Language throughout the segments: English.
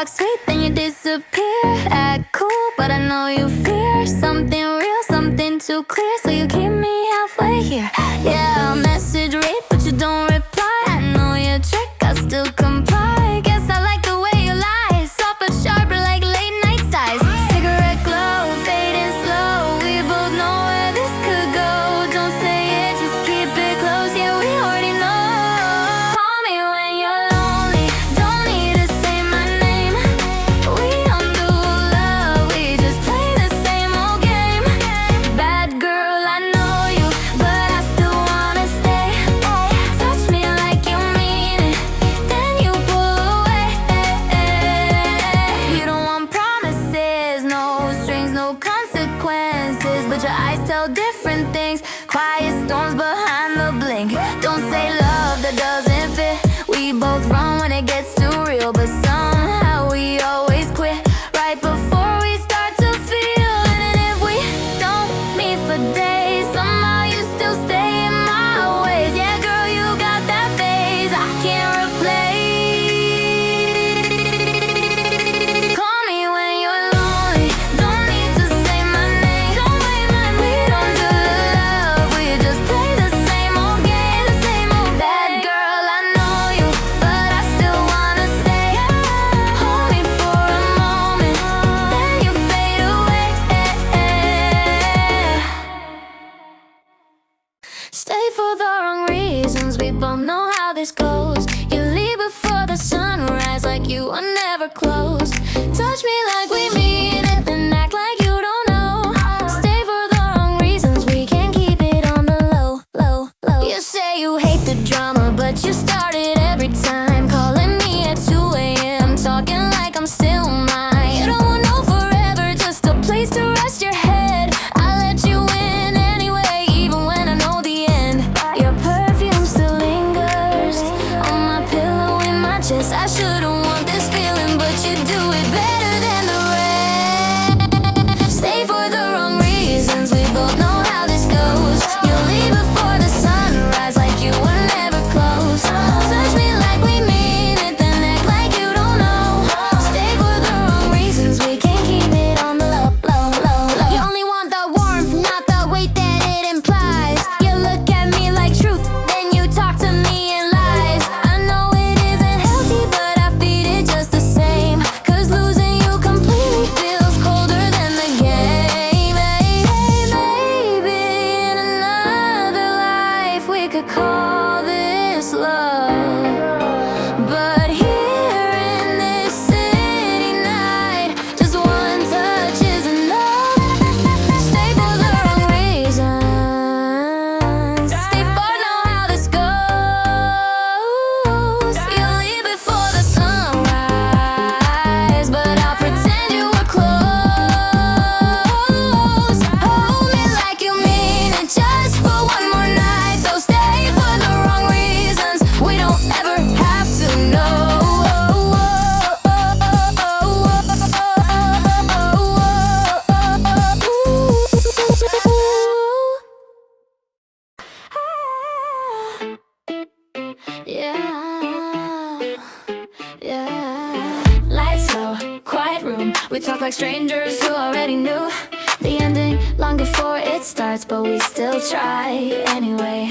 talk sweet, then you disappear. Act cool, but I know you fear something real, something too clear. So you keep me halfway here. Yeah, I'll message read, but you don't reply. I know your trick, I still comply. Guess I like the way you lie. Soft but sharp like late night sighs. Cigarette glow, fading slow. We both know where this could go. Don't say it, just keep it close. Yeah, we already know. Call me when you're lonely. Don't need to say my name. We don't do love, we just play the same old game. Bad girl, I know you, but I still wanna stay. Touch me like you mean it, then you pull away. You don't want promises, no strings, no consequences, but your eyes tell different things. Quiet storms behind the blink. Don't say love that doesn't fit. We both run when it gets too real, but somehow we always quit right before we start to feel. And if we don't meet for days, somehow you still stay in my ways. Yeah, girl, you got that phase I can't replace. Call me when you're lonely. Don't need to say my name. Don't wait my name. We don't do love, we just play the same old game. The same old bad girl, I know you, but I still wanna stay. Hold me for a moment, then you fade away. Stay for the wrong reasons, we both know how this goes. You leave before the sunrise, like you are never close. Touch me like we mean it, then act like you don't know. Stay for the wrong reasons, we can't keep it on the low, low, low. You say you hate the drama, but you start it every time. Calling me at 2 a.m, talking like I'm still mine. You don't want no forever, just a place to rest your head. I let you in anyway, even when I know the end. Your perfume still lingers on my pillow in my chest. I shouldn't want this feeling, but you do it better than the rest. Stay for the wrong reasons, we both know how this goes. You leave before the sunrise, like you were never close. Touch me like we mean it, then act like you don't know. Stay for the wrong reasons, we can't keep it on the low, low, low, low. You only want the warmth, not the weight that it implies. You look at me like truth, then you talk to me in lies. I know it isn't healthy, but I feed it just the same. Cause losing you completely feels colder than the game. Maybe in another life we could call this love, but here in this city night, just one touch is enough. Stay for the wrong reasons. Stay for know how this goes. You leave before the sunrise, but I'll pretend you were close. Hold me like you mean it, just for one more night. So stay for the wrong reasons, we don't ever have to know. Yeah. Lights low, quiet room. We talk like strangers who already knew the ending long before it starts, but we still try anyway.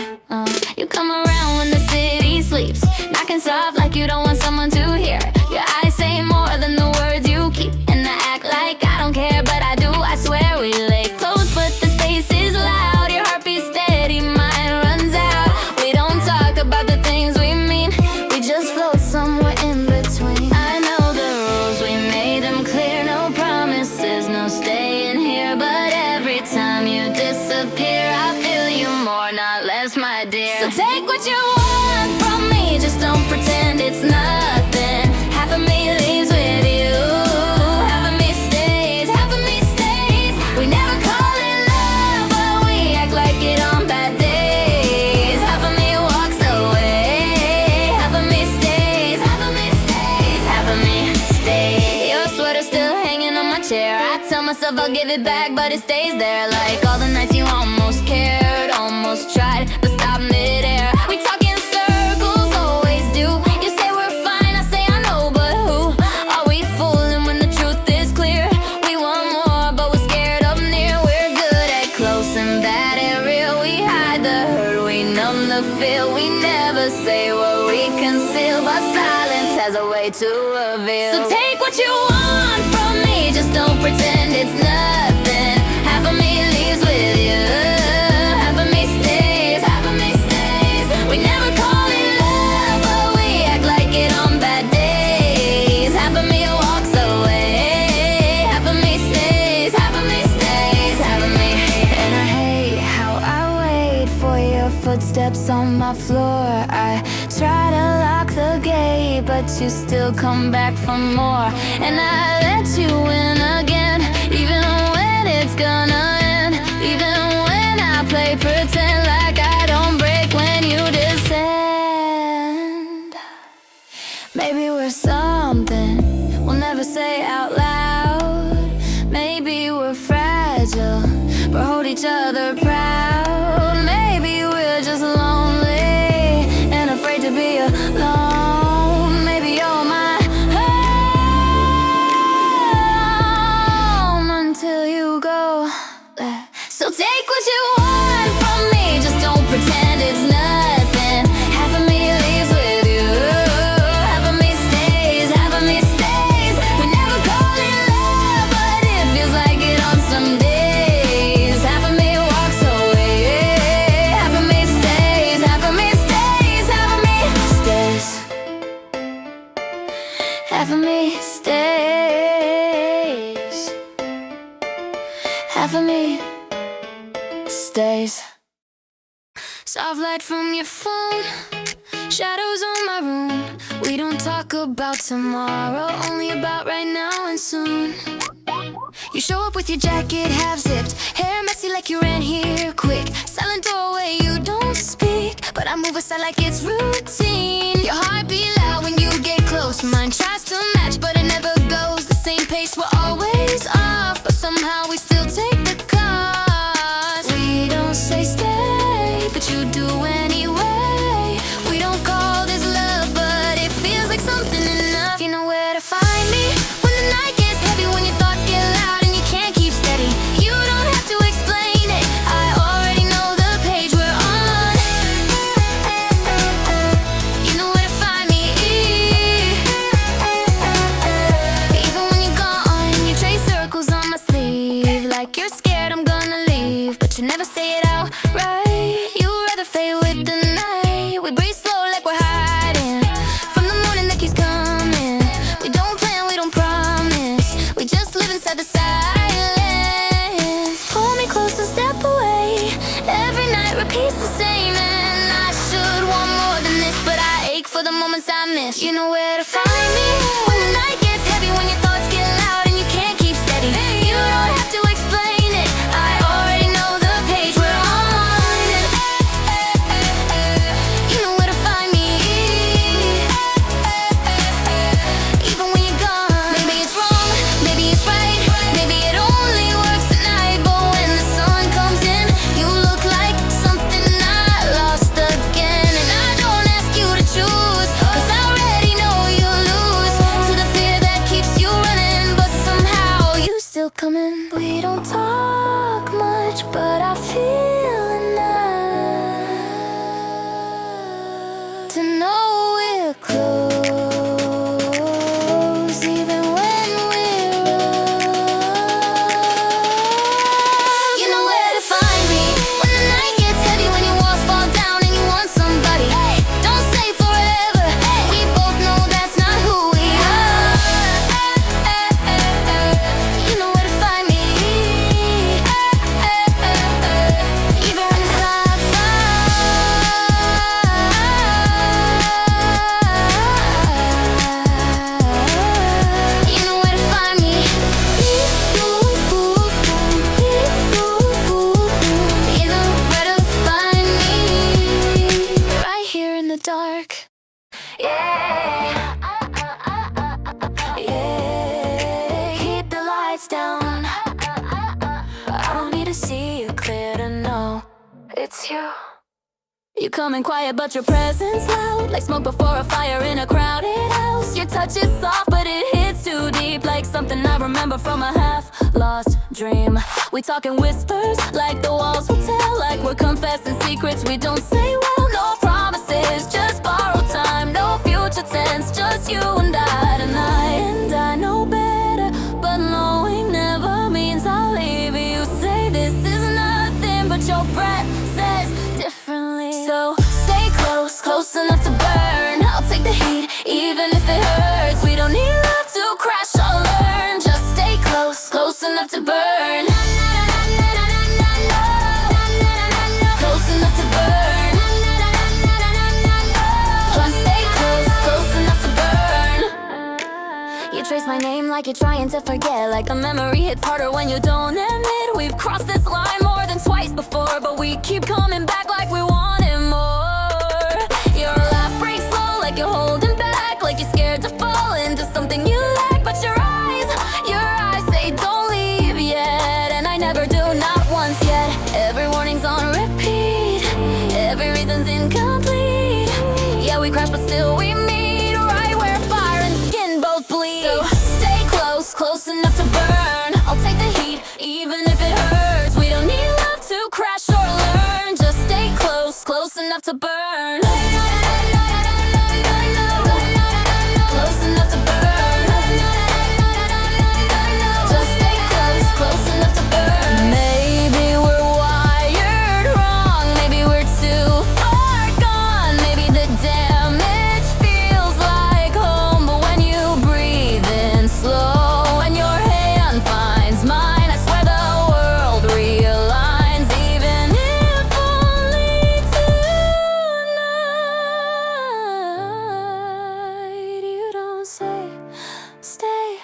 You come around when the city sleeps, knocking soft like you don't want someone to hear. Your eyes say more than the words you keep, and I act like I don't care, but I do. I swear we lay close, but the space is loud. Your heartbeat steady, mine runs out. We don't talk about the things we mean, we just float somewhere in between. I know the rules, we made them clear. No promises, no staying here, but every time you disappear, I feel you more, not less, my dear. So take what you want from me, just don't pretend it's nothing. Half of me leaves with you, half of me stays, half of me stays. We never call it love, but we act like it on bad days. Half of me walks away, half of me stays, half of me stays, half of me stays. Your sweater's still hanging on my chair. I tell myself I'll give it back, but it stays there. Like all the nights you almost cared, almost tried, but stopped midair. We talk in circles, always do. You say we're fine, I say I know, but who are we fools? but we never say what we conceal. But silence has a way to reveal. So take what you want from me, just don't pretend it's nothing. Half of me leaves with you, half of me stays, half of me stays. We never call it love, but we act like it on bad days. Half of me walks away, half of me stays, half of me stays, half of me. And I hate how I wait for your footsteps on my floor. I try to lock the gate, but you still come back for more. And I let you in again, even when it's gonna end. Even when I play pretend like I don't break when you descend. Maybe we're something we'll never say out loud. Maybe we're fragile, but hold each other proud. Maybe we're just lonely and afraid to be alone. Maybe you're my home until you go. So take what you want from me, just don't pretend it's nothing. Half of me leaves with you, half of me stays, half of me stays. We never call it love, but it feels like it on some days. Half of me walks away, half of me stays, half of me stays, half of me stays, half of me stays, half of me stays. Soft light from your phone, shadows on my room. We don't talk about tomorrow, only about right now and soon. You show up with your jacket half zipped, hair messy like you ran here quick. Silent doorway, you don't speak, but I move aside like it's routine. Your heart beat loud when you get close. Mine tries to match, but it never goes the same pace. We're always off, but somehow we still take the cost. We don't say stay, but you do anyway. We don't call this love, but it feels like something enough. You know where to find me when the night gets heavy, when your thoughts get loud and you can't keep steady. You don't have to explain it, I already know the page we're on. You know where to find me, even when you're gone. You trace circles on my sleeve, like you're scared I'm gonna leave, but you never say it out right. You'd rather fade with the night. We breathe slow like we're hiding from the morning that keeps coming. We don't plan, we don't promise, we just live inside the silence. Pull me close and step away, every night repeats the same. And I should want more than this, but I ache for the moments I miss. You know where to find me when the night gets heavy, when your thoughts get loud and you can't keep steady. You don't have to explain it, I already know the page we're on. You know where to find me, even when you're gone. Maybe it's wrong, maybe it's right, maybe it only works at night. But when the sun comes in, you look like something I lost again. And I don't ask you to choose, cause I already know you'll lose to the fear that keeps you running, but somehow you still come in. We don't talk much, but I feel enough to know we're close, even when we're alone. You know where to find me when the night gets heavy, when your walls fall down and you want somebody. Don't say forever, we both know that's not who we are. You know where to find me, even when it's not fun. You know where to find me, you know where to find me, right here in the dark. Yeah, yeah, keep the lights down. I don't need to see you clear to know it's you. You come in quiet, but your presence loud, like smoke before a fire in a crowded house. Your touch is soft, but it hits too deep, like something I remember from a half-lost dream. We talk in whispers, like the walls will tell, like we're confessing secrets we don't say well. No promises, close enough to burn. I'll take the heat, even if it hurts. We don't need love to crash or learn. Just stay close, close enough to burn. Close enough to burn. Just stay close, close enough to burn. You trace my name like you're trying to forget. Like the memory hits harder when you don't admit we've crossed this line more than twice before, but we keep coming back like we want it more. Your laugh breaks slow like you're holding back, like you're scared to fall into something you lack. But your eyes say don't leave yet, and I never do, not once yet. Every warning's on repeat, every reason's incomplete. Yeah, we crash but still we meet, right where fire and skin both bleed. So stay close, close enough to burn. I'll take the heat, even if it hurts. We don't need love to crash or learn. Just stay close, close enough to burn. Close enough to burn. Just stay close, close enough to burn. Maybe we're wired wrong. Maybe we're too far gone. Maybe the damage feels like home. But when you breathe in slow and your hand finds mine, I swear the world realigns. Even if only tonight. You don't say stay,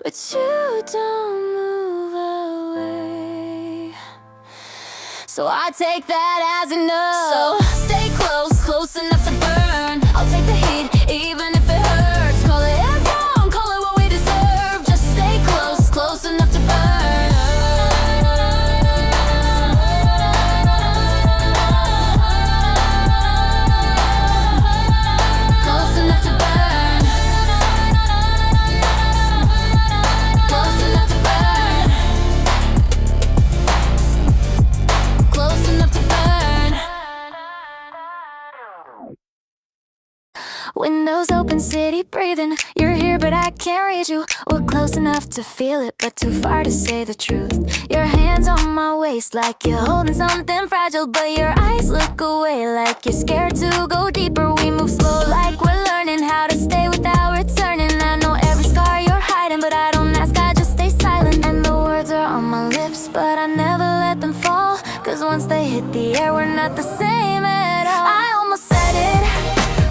but you don't move away. So I take that as enough. So stay close, close enough to burn. I'll take the heat, even if it hurts. Call it wrong, call it what we deserve. Just stay close, close enough to burn. Close enough to burn. Close enough to burn. Close enough to burn. Windows open, city breathing. You're here, but I can't read you. We're close enough to feel it, but too far to say the truth. Your hands on my waist, like you're holding something fragile, but your eyes look away, like you're scared to go deeper. We move slow, like we're learning how to stay without returning. I know every scar you're hiding, but I don't ask, I just stay silent. And the words are on my lips, but I never let them fall. Cause once they hit the air, we're not the same at all. I almost said it,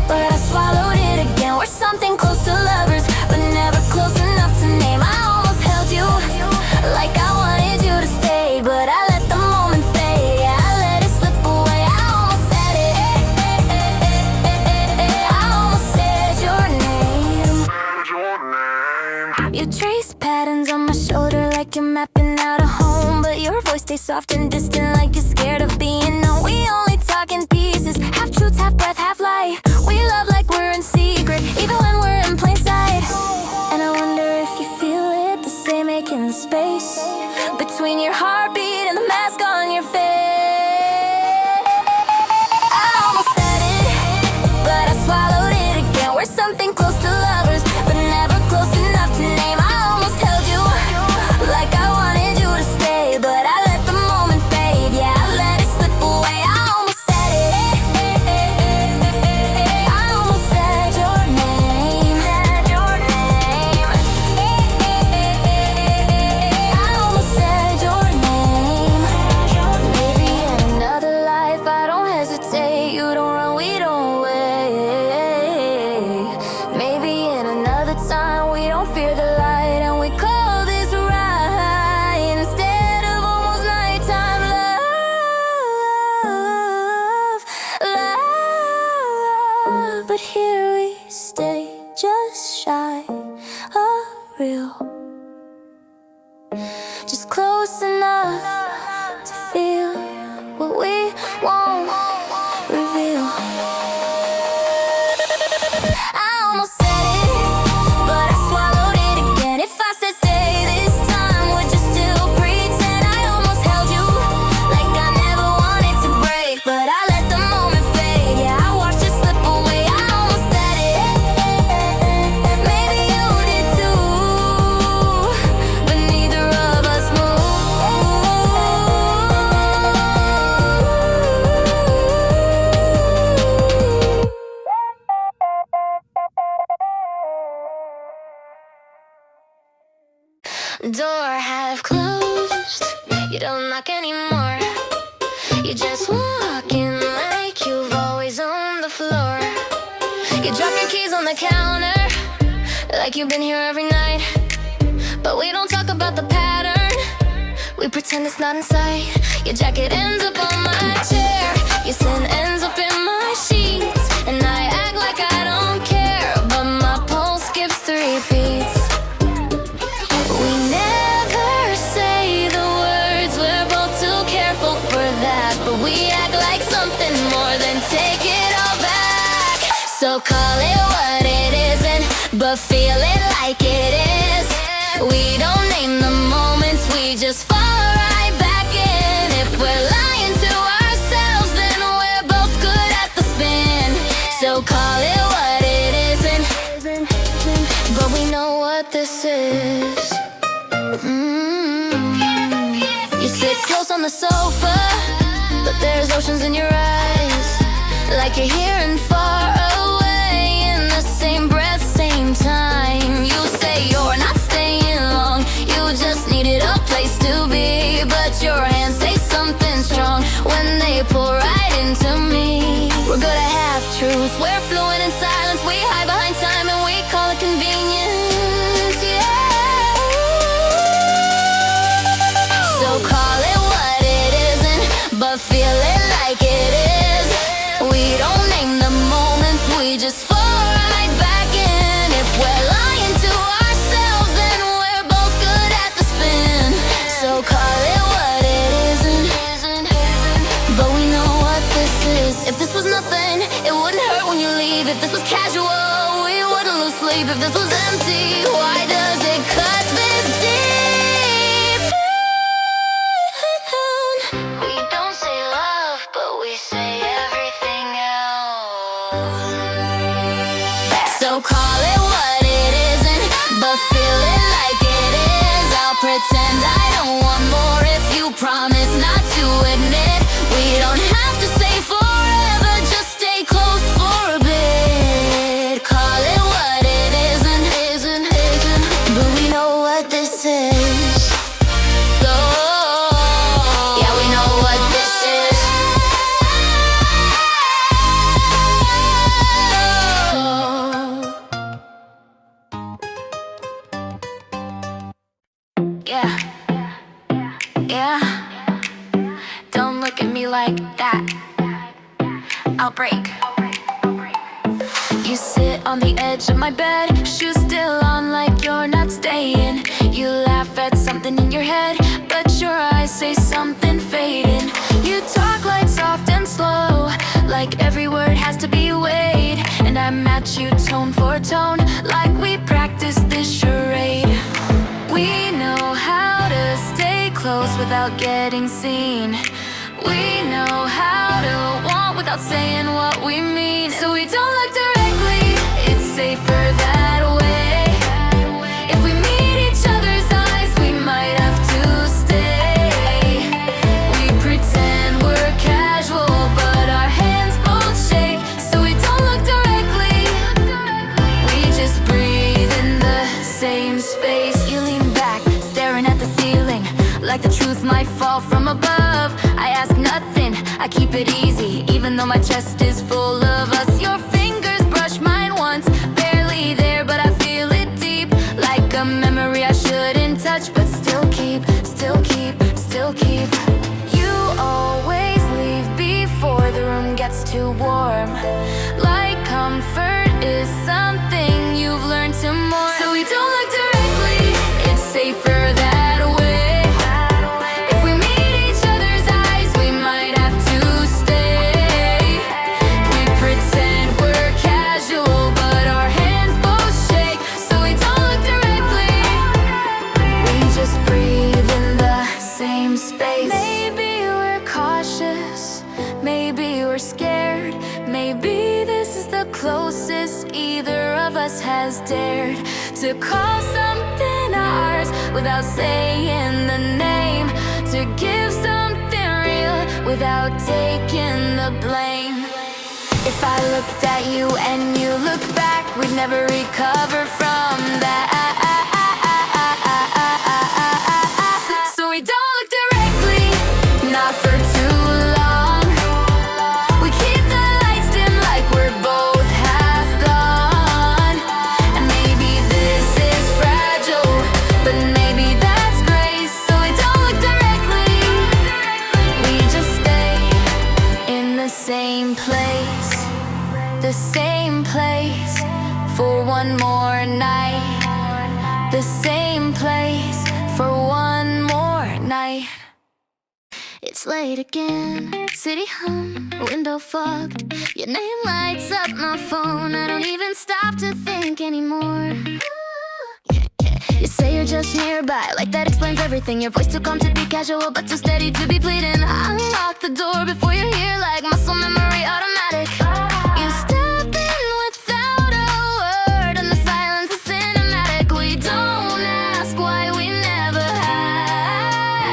but I swallowed it again. We're something close to lovers, but never close enough to name. I almost held you, like I wanted you to stay, but I let the moment fade. Yeah, I let it slip away. I almost said it. I almost said your name. You trace patterns on my shoulder like you're mapping out a home, but your voice stays soft and distant, like you're scared of being known. We only talk in pieces, half truth, half breath, half lie. We love like we're in secret, even when we're in plain sight. And I wonder if you feel it, the same ache in the space between your heartbeat and the mask on your face. I almost said it, but I swallowed it again. We're something close to lovers, but never close enough to name. I almost held you, like I wanted you to stay, but I let the moment fade. Yeah, I let it slip away. I almost said it. I almost said your name. I almost said your name. Maybe in another life I don't hesitate. You don't run, we don't wait. Maybe in another time we don't fear the light, and we call this right instead of almost nighttime love. But here we stay, just shy of real, just close enough to feel what we won't reveal. I almost said it, but I swallowed it again. If I said stay this time, would you still pretend? I almost held you, like I never wanted to break, but I let the moment fade. Yeah, I watched it slip away. I almost said it, maybe you did too. Door half closed, you don't knock anymore. You just walk in like you've always owned the floor. You drop your keys on the counter, like you've been here every night. But we don't talk about the pattern, we pretend it's not in sight. Your jacket ends up on my chair, your sin ends up in my sheets. And I act like I don't care, but my pulse skips 3 beats. We never say the words, we're both too careful for that. But we act like something more than take it all back. So call it what it isn't, but feel it like it is. We don't name the moments, we just fall right back in. If we're lying to ourselves, then we're both good at the spin. So call it what it isn't, but we know what this is. You sit close on the sofa, but there's oceans in your eyes. Like you're here and far away, in the same breath, same time. You say you're not staying long, you just needed a place to be. But your hands say something strong when they pull right into me. We're good at half-truths, we're fluent in silence. We hide behind time and we call it convenience, yeah. So call it what it isn't, but feel it like it is. We don't name the moments, we just fall right back in. If we're lying to ourselves, then we're both good at the spin. So call it what it isn't, but we know what this is. If this was nothing, it wouldn't hurt when you leave. If this was casual, we wouldn't lose sleep. If this was empty, why does it cut this deep? We don't say love, but we say everything else. So call it what it isn't, but feel it like it is. I'll pretend I don't want more if you promise not to admit. We don't have to stay forever, just stay close for a bit. Call it what it isn't, but we know what this is. So, yeah, we know what this is. Yeah, yeah. Don't look at me like that, I'll break. You sit on the edge of my bed, shoes still on like you're not staying. You laugh at something in your head, but your eyes say something fading. You talk like soft and slow, like every word has to be weighed. And I match you tone for tone, like we practiced this charade. We know how to stay close without getting seen. We know how to want without saying what we mean. So we don't look directly, it's safer that way. If we meet each other's eyes, we might have to stay. We pretend we're casual, but our hands both shake. So we don't look directly, we just breathe in the same space. You lean back, staring at the ceiling, like the truth might fall from above. I ask nothing, I keep it easy, even though my chest is full of us. Your fingers brush mine once, barely there, but I feel it deep. Like a memory I shouldn't touch, but still keep. You always leave before the room gets too warm, like comfort is something you've learned to mourn. So we don't look directly, it's safer that way. If we meet each other's eyes, we might have to stay. We pretend we're casual, but our hands both shake. So we don't look directly, we just breathe in the same space. Maybe we're cautious, maybe we're scared. Maybe this is the closest either of us has dared to call something ours without saying the name, to give something real without taking the blame. If I looked at you and you looked back, we'd never recover from that. the same place for one more night. The same place for one more night. It's late again, city hum, window fogged. Your name lights up my phone, I don't even stop to think anymore. You say you're just nearby, like that explains everything. Your voice too calm to be casual, but too steady to be pleading. I unlock the door before you're here, like muscle memory automatic. You step in without a word, and the silence is cinematic. We don't ask why we never have.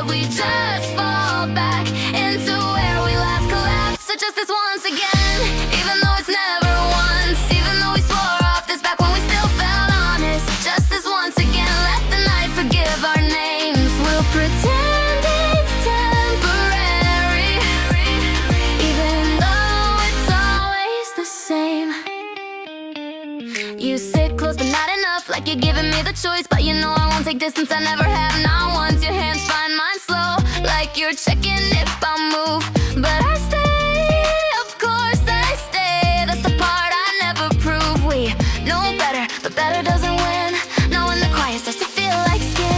We just fall back into where we last collapsed. So just this once again, even though it's never once, even though we swore off this back when we still felt honest. Just this once again, let the night forgive our names. We'll pretend it's temporary, even though it's always the same. You sit close but not enough, like you're giving me the choice. But you know I won't take distance, I never have, not once. Your hands find mine slow, like you're checking if I move. But I stay, of course I stay. That's the part I never prove. We know better, but better doesn't win. Now when the quiet starts to feel like skin.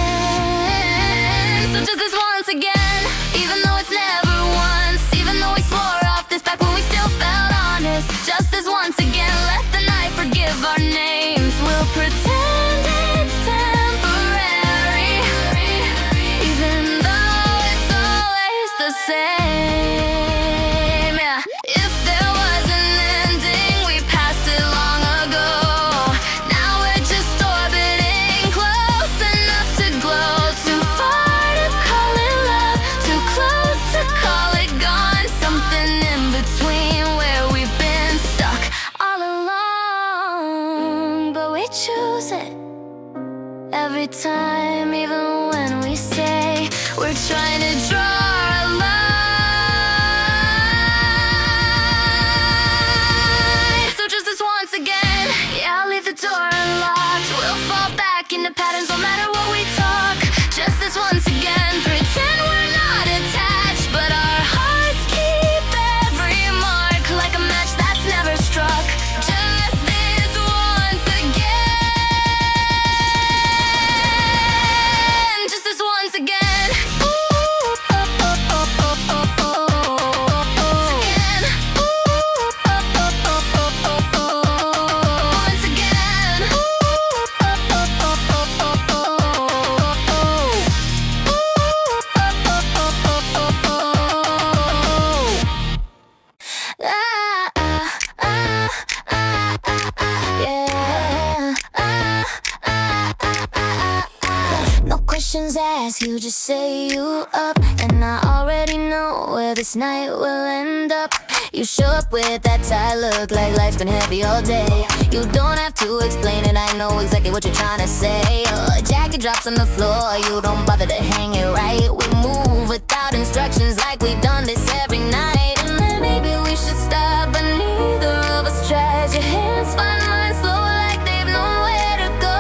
So just this once again, even though it's never once, even though we swore off this back when we still felt honest. Just this once again, let the night forgive our names. We'll pretend it's temporary, even though it's always the same. Yeah. If there was an ending, we passed it long ago. Now we're just orbiting close enough to glow. Too far to call it love, too close to call it gone. Something in between where we've been stuck all along. But we choose it every time, even when we say we're trying to draw a line. So just this once again, yeah, I'll leave the door unlocked. We'll fall back into patterns no matter what we talk. Just this once again, pretend we're not attached, but our hearts keep every mark, like a match that's never struck. Just this once again, just this once again. Ooh, oh, oh, oh, oh, oh, oh, oh. Again. Ooh, oh, oh, oh, oh, oh, oh. Once again. Ooh, oh, oh, oh, oh, oh, oh. No questions asked, you just say you up. And I already know where this night will end up. You show up with that tired look, like life's been heavy all day. You don't have to explain it, I know exactly what you're trying to say. Jacket drops on the floor, you don't bother to hang it right. We move without instructions, like we've done this every night. And then maybe we should stop, but neither of us tries. Your hands find mine slow, like they've nowhere to go.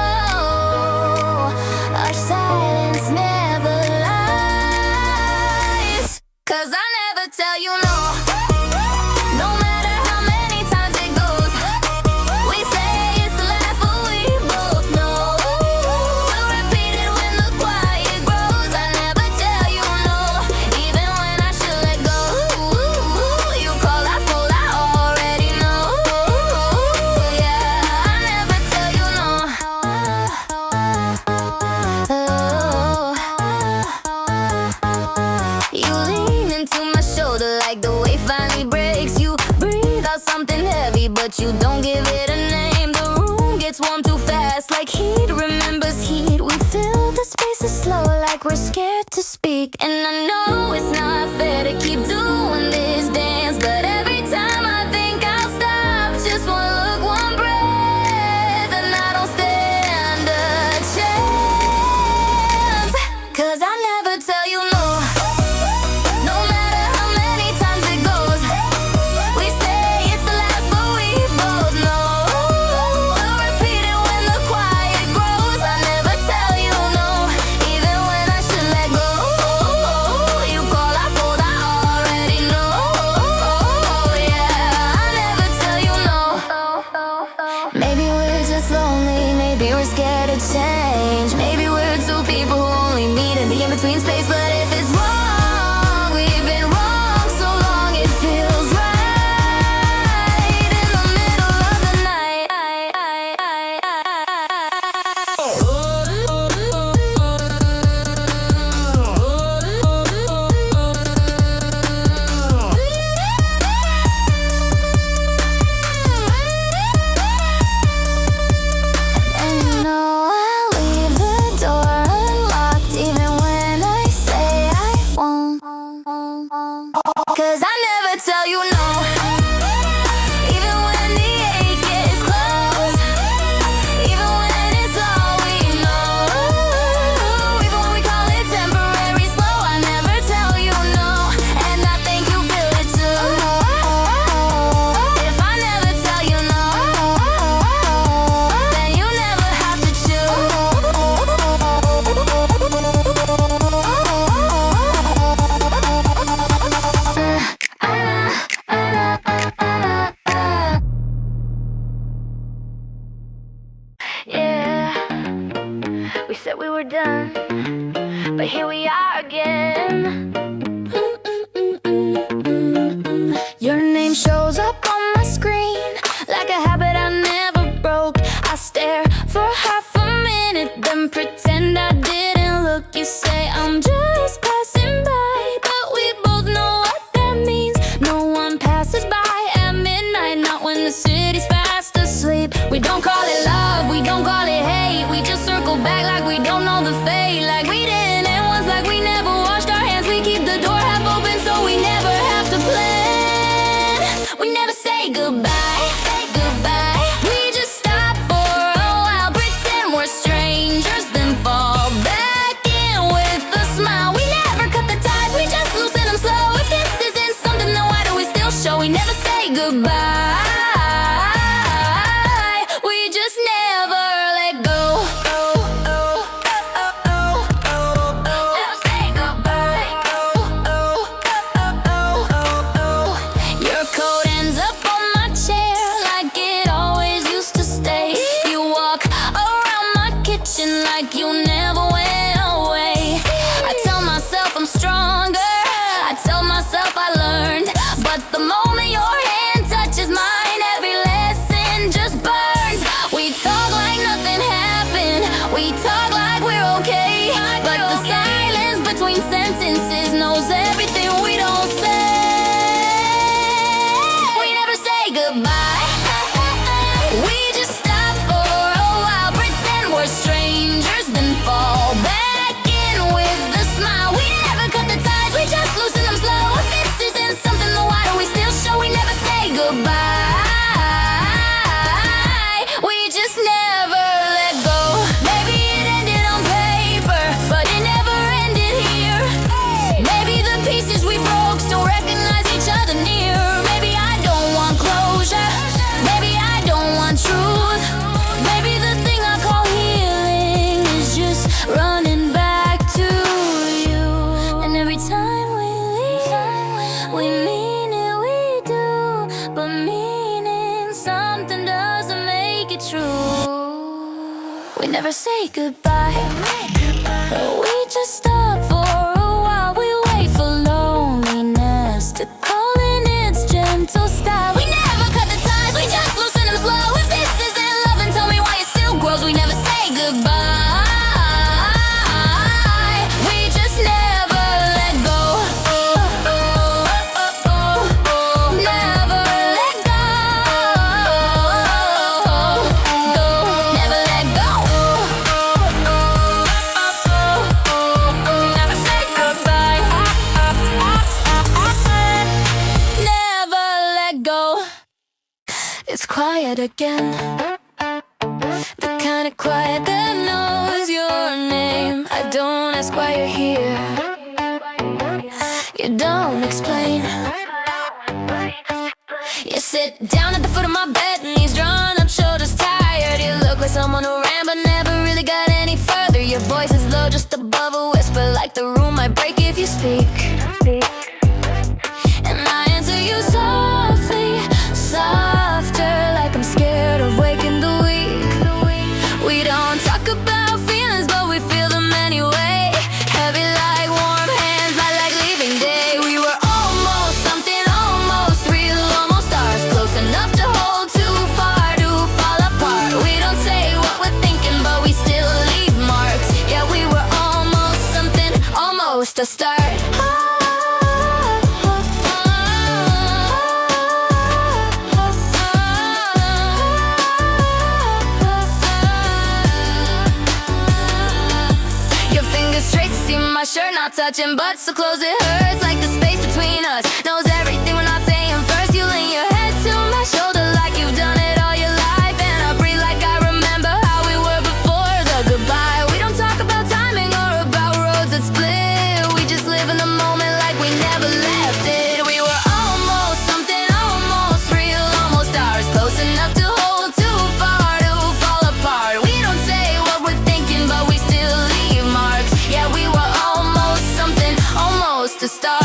Our silence never lies, 'cause I never tell you no. No matter how many times it goes, we say it's the last, but we both know. We'll repeat it when the quiet grows. I never tell you no, even when I should let go. You call, I fold, I already know. Yeah, I never tell you no. You lean into my shoulder like the weight finally breaks. You breathe out something heavy, but you don't give it a name. The room gets warm too fast, like heat remembers heat. We fill the spaces slow, like we're scared to speak. And I know it's not fair to keep doing this dance, but every time I think I'll stop, just one look, one breath, and I don't stand a chance. 'Cause I never tell you no. No matter how many times it goes, we say it's the last, but we both know. We'll repeat it when the quiet grows. I never tell you no, even when I should let go. that we were done, but here we are again. Your name shows up on my screen like a habit I never broke. I stare for half a minute, then pretend I didn't look. You say I'm just passing by, but we both know what that means. No one passes by at midnight, not when the city's fast asleep. We don't call it love, we don't call it hate. We just circle back like we don't know the fate. Like we didn't end once, like we never washed our hands. We keep the door half open so we never have to plan. We never say goodbye, goodbye. We just stop for a while, pretend we're strangers, then fall back in with a smile. We never cut the ties, we just loosen them slow. If this isn't something, then why do we still show? We never say goodbye. We just never let go. Never say goodbye. Your coat ends up on my chair like it always used to stay. You walk around my kitchen like you never went away. I tell myself I'm stronger, I tell myself I learned, but the moment your hand touches mine, every lesson just burns. We talk like nothing happened, we talk like we're okay, but the silence between sentences knows everything we don't say. We never say goodbye. We just stop for a while, pretend we're strangers, then fall back in with a smile. We never cut the ties, we just loosen them slow. If this isn't something, then why do we still show? We never say goodbye. We just never let go. Maybe it ended on paper, but it never ended here. Maybe the pieces we broke still recognize each other near. Maybe I don't want closure, maybe I don't want truth. Maybe the thing I call healing is just running back to you. And every time we leave, we mean it, we do. But meaning something doesn't make it true. We never say goodbye. We just stop for a while. We wait for loneliness to call in its gentle style. We never cut the ties, we just loosen them slow. If this isn't love, then tell me why it still grows. We never say goodbye. We just never let go. Never let go. Never let go. Never say goodbye. Never let go. It's quiet again, the kind of quiet that knows your name. I don't ask why you're here, you don't explain. You sit down at the foot of my bed, knees drawn up, shoulders tired. You look like someone who ran but never really got any further. Your voice is low, just above a whisper, like the room might break if you speak. And I answer you softly, softer, like I'm scared of waking the weak. We don't talk about feelings, but we feel them anyway. Heavy like warm hands, light like leaving day. We were almost something, almost real, almost stars, close enough to hold, too far to fall apart. We don't say what we're thinking, but we still leave marks. Yeah, we were almost something, almost a start. Your fingers trace the seam of my shirt, not touching butts so close it hurts. Like the space between us knows everything we're not saying first. You lean your head to my shoulder like you've done it all your life, and I breathe like I remember how we were before the goodbye. We don't talk about timing or about roads that split. We just live in the moment like we never left it. We were almost something, almost real, almost ours, close enough to hold, too far to fall apart. We don't say what we're thinking, but we still leave marks. Yeah, we were almost something, almost to start.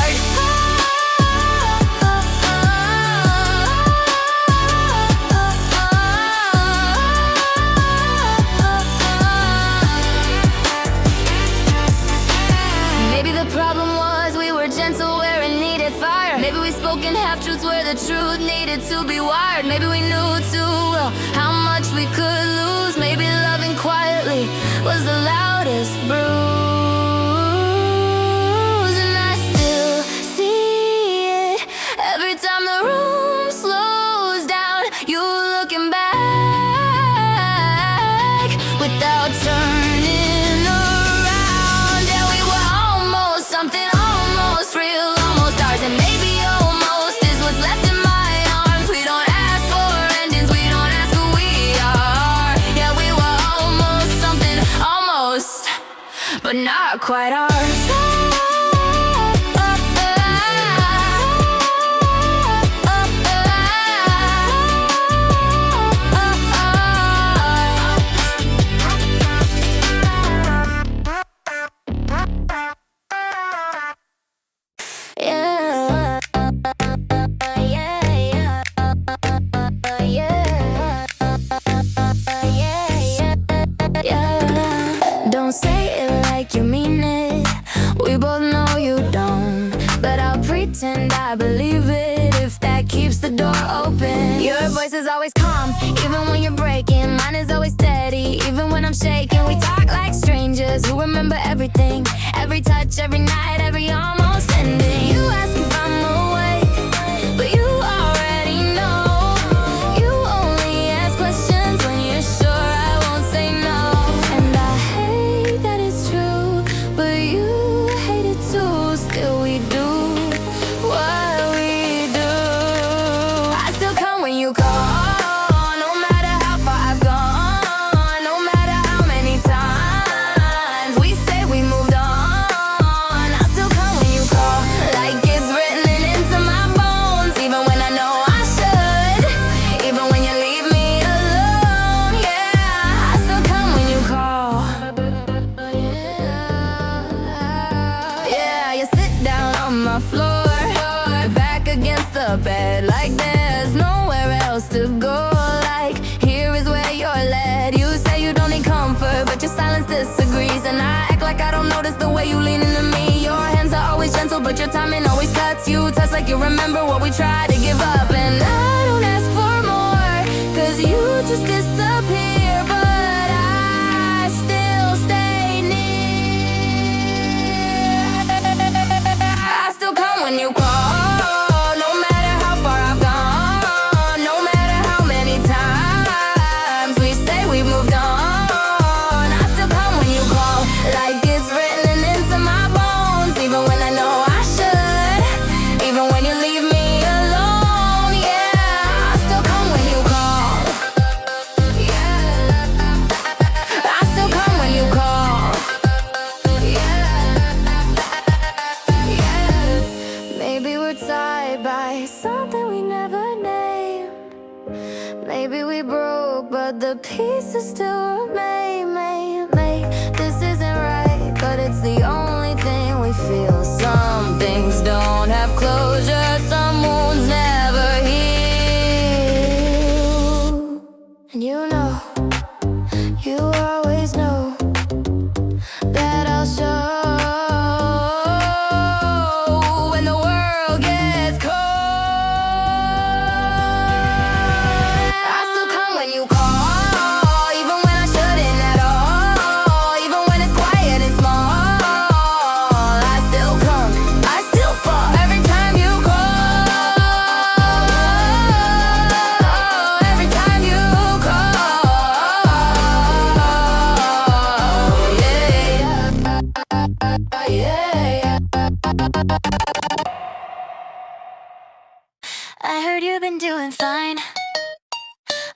wired, maybe we knew too well how much we could lose. Maybe loving quietly was the loudest bruise. And I still see it every time the room slows down. You looking back without turning around. Yeah, we were almost something, almost real, almost ours. And maybe almost is what's left in my arms. We don't ask for endings, we don't ask who we are. Yeah, we were almost something, almost, but not quite ours. Don't say it like you mean it. We both know you don't, but I'll pretend I believe it if that keeps the door open. Your voice is always calm, even when you're breaking. Mine is always steady, even when I'm shaking. We talk like strangers who remember everything, every touch, every night, every almost ending. You ask if I'm awake, but you already know. You only ask questions when you're sure I won't say no. And I hate that it's true, but you hate it too. Still we do what we do. I still come when you call, no matter how far I've gone, no matter how many times we say we moved on. I still come when you call, like it's written into my bones. Even when I know I should, even when you leave me alone. Yeah, I still come when you call. Yeah, you sit down on my floor, back against the bed, like there's nowhere else to go. Like here is where you're led. You say you don't need comfort, but your silence disagrees. And I act like I don't notice the way you lean into me. Your hands are always gentle, but your timing always cuts. You touch like you remember what we tried to give up. And I don't ask for more, cause you just disappear. But I still stay near. I still come when you call, no matter how far I've gone, no matter how many times we say we moved on. I still come when you call, like it's written into my bones. Even when I know I should, even when you leave me alone. Yeah, I still come when you call. Yeah, I still come when you call. Yeah, maybe we're tied by something we never named. Maybe we broke, but the pieces still remain. This isn't right, but it's the only thing we feel. Some things don't have closure, some wounds never heal. And you know, you always know that I'll show when the world gets cold. I still come when you call, even when I shouldn't at all. Even when it's quiet and small, I still come, I still fall every time you call. Every time you call. Yeah. I heard you've been doing fine.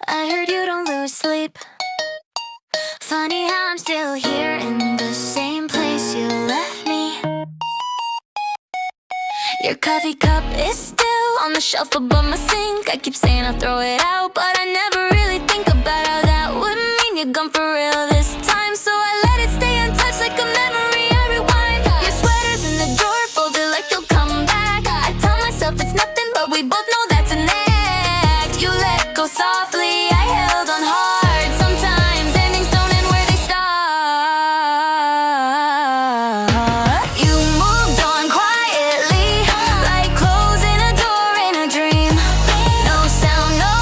I heard you don't lose sleep. Funny how I'm still here in the same place you left me. Your coffee cup is still on the shelf above my sink. I keep saying I'll throw it out, but I never really think about how that would mean you're gone for real this time. So I let it stay untouched like a memory I rewind. Your sweater's in the drawer, folded like you'll come back. I tell myself it's nothing, but we both know that's an act. You let go softly, I held on hard. Sometimes endings don't end where they start. You moved on quietly, like closing a door in a dream. No sound, no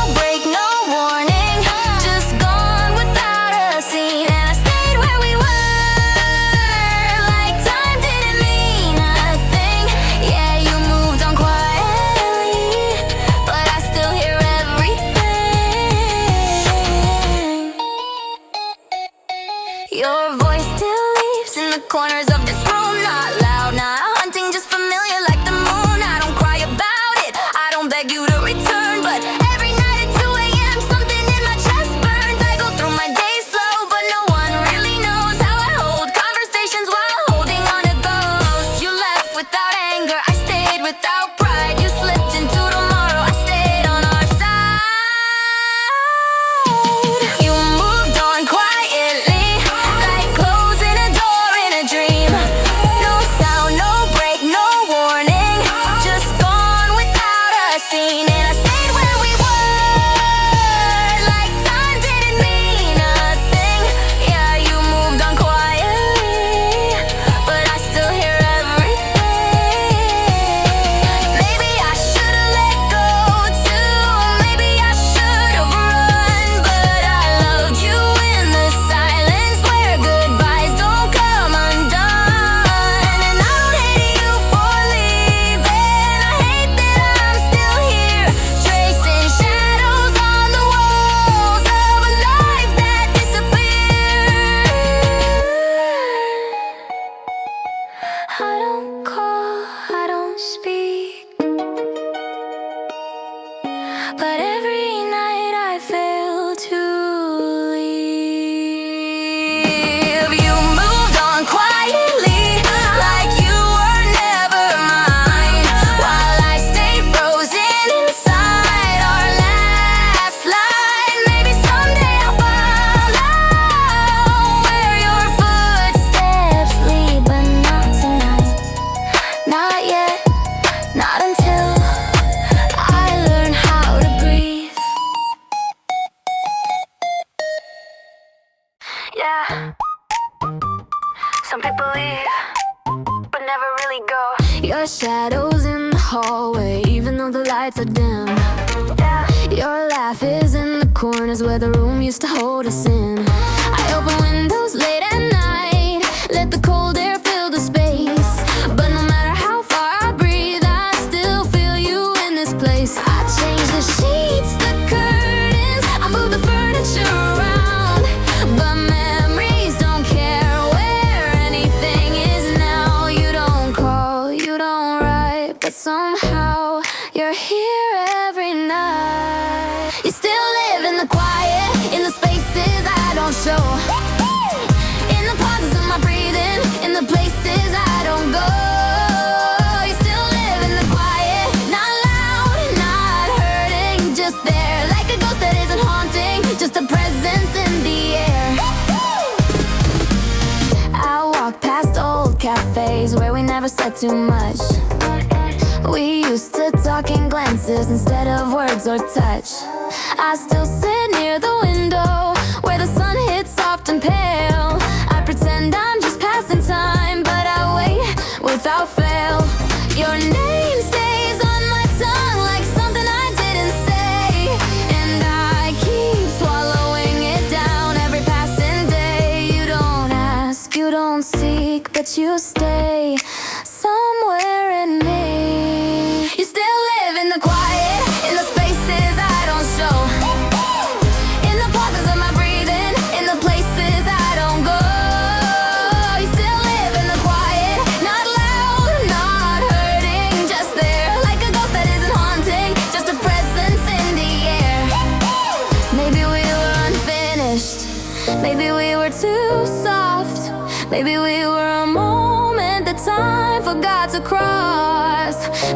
the corners of this room. Not loud, not haunting, just familiar like the moon. I don't cry about it, I don't beg you to return, but every night at 2 a.m. something in my chest burns. I go through my day slow, but no one really knows how I hold conversations while holding on to ghosts. You left without anger, I stayed without pride. You slipped into tomorrow, I stayed on our side. You moved on quietly, like closing a door in a dream. No sound, no break, no warning, just gone without a scene. And I stayed where we were, like time didn't mean nothing. Yeah, you moved on quietly, but I still hear everything. Maybe I should've let go too, maybe I should've run, but I loved you in the silence where goodbyes don't come undone. And I don't hate you for leaving, I hate that I'm still here, tracing shadows on the walls of a life that disappeared. I don't call, I don't speak, but every night I fail to leave. You moved on quietly, like you were never mine, while I stayed frozen inside our last line. Maybe someday I'll follow where your footsteps lead, but not tonight. Not yet, not until I learn how to breathe. Yeah, some people leave, but never really go. Your shadows in the hallway, even though the lights are dim. Yeah. Your laugh is in the corners where the room used to hold us in. I open windows late at night, let the cold air fill the space. But no matter how far I breathe, I still feel you in this place. I change the sheets, the curtains, I move the furniture around, but memories don't care where anything is now. You don't call, you don't write, but somehow you're here every night. You still live in the quiet, in the spaces I don't show, in the pauses of my breathing, in the places I don't go. You still live in the quiet, not loud, not hurting, just there, like a ghost that isn't haunting, just a presence in the air. I walk past old cafes where we never said too much. We used to talk in glances instead of words or touch. I still sit near the window where the sun hits soft and pale. I pretend I'm just passing time, but I wait without fail. Your name stays on my tongue like something I didn't say, and I keep swallowing it down every passing day. You don't ask, you don't seek, but you stay somewhere in me. You still live in the quiet, in the spaces I don't show, in the pauses of my breathing, in the places I don't go. You still live in the quiet, not loud, not hurting, just there, like a ghost that isn't haunting, just a presence in the air. Maybe we were unfinished, maybe we were too soft, maybe we were a moment that time forgot to cross.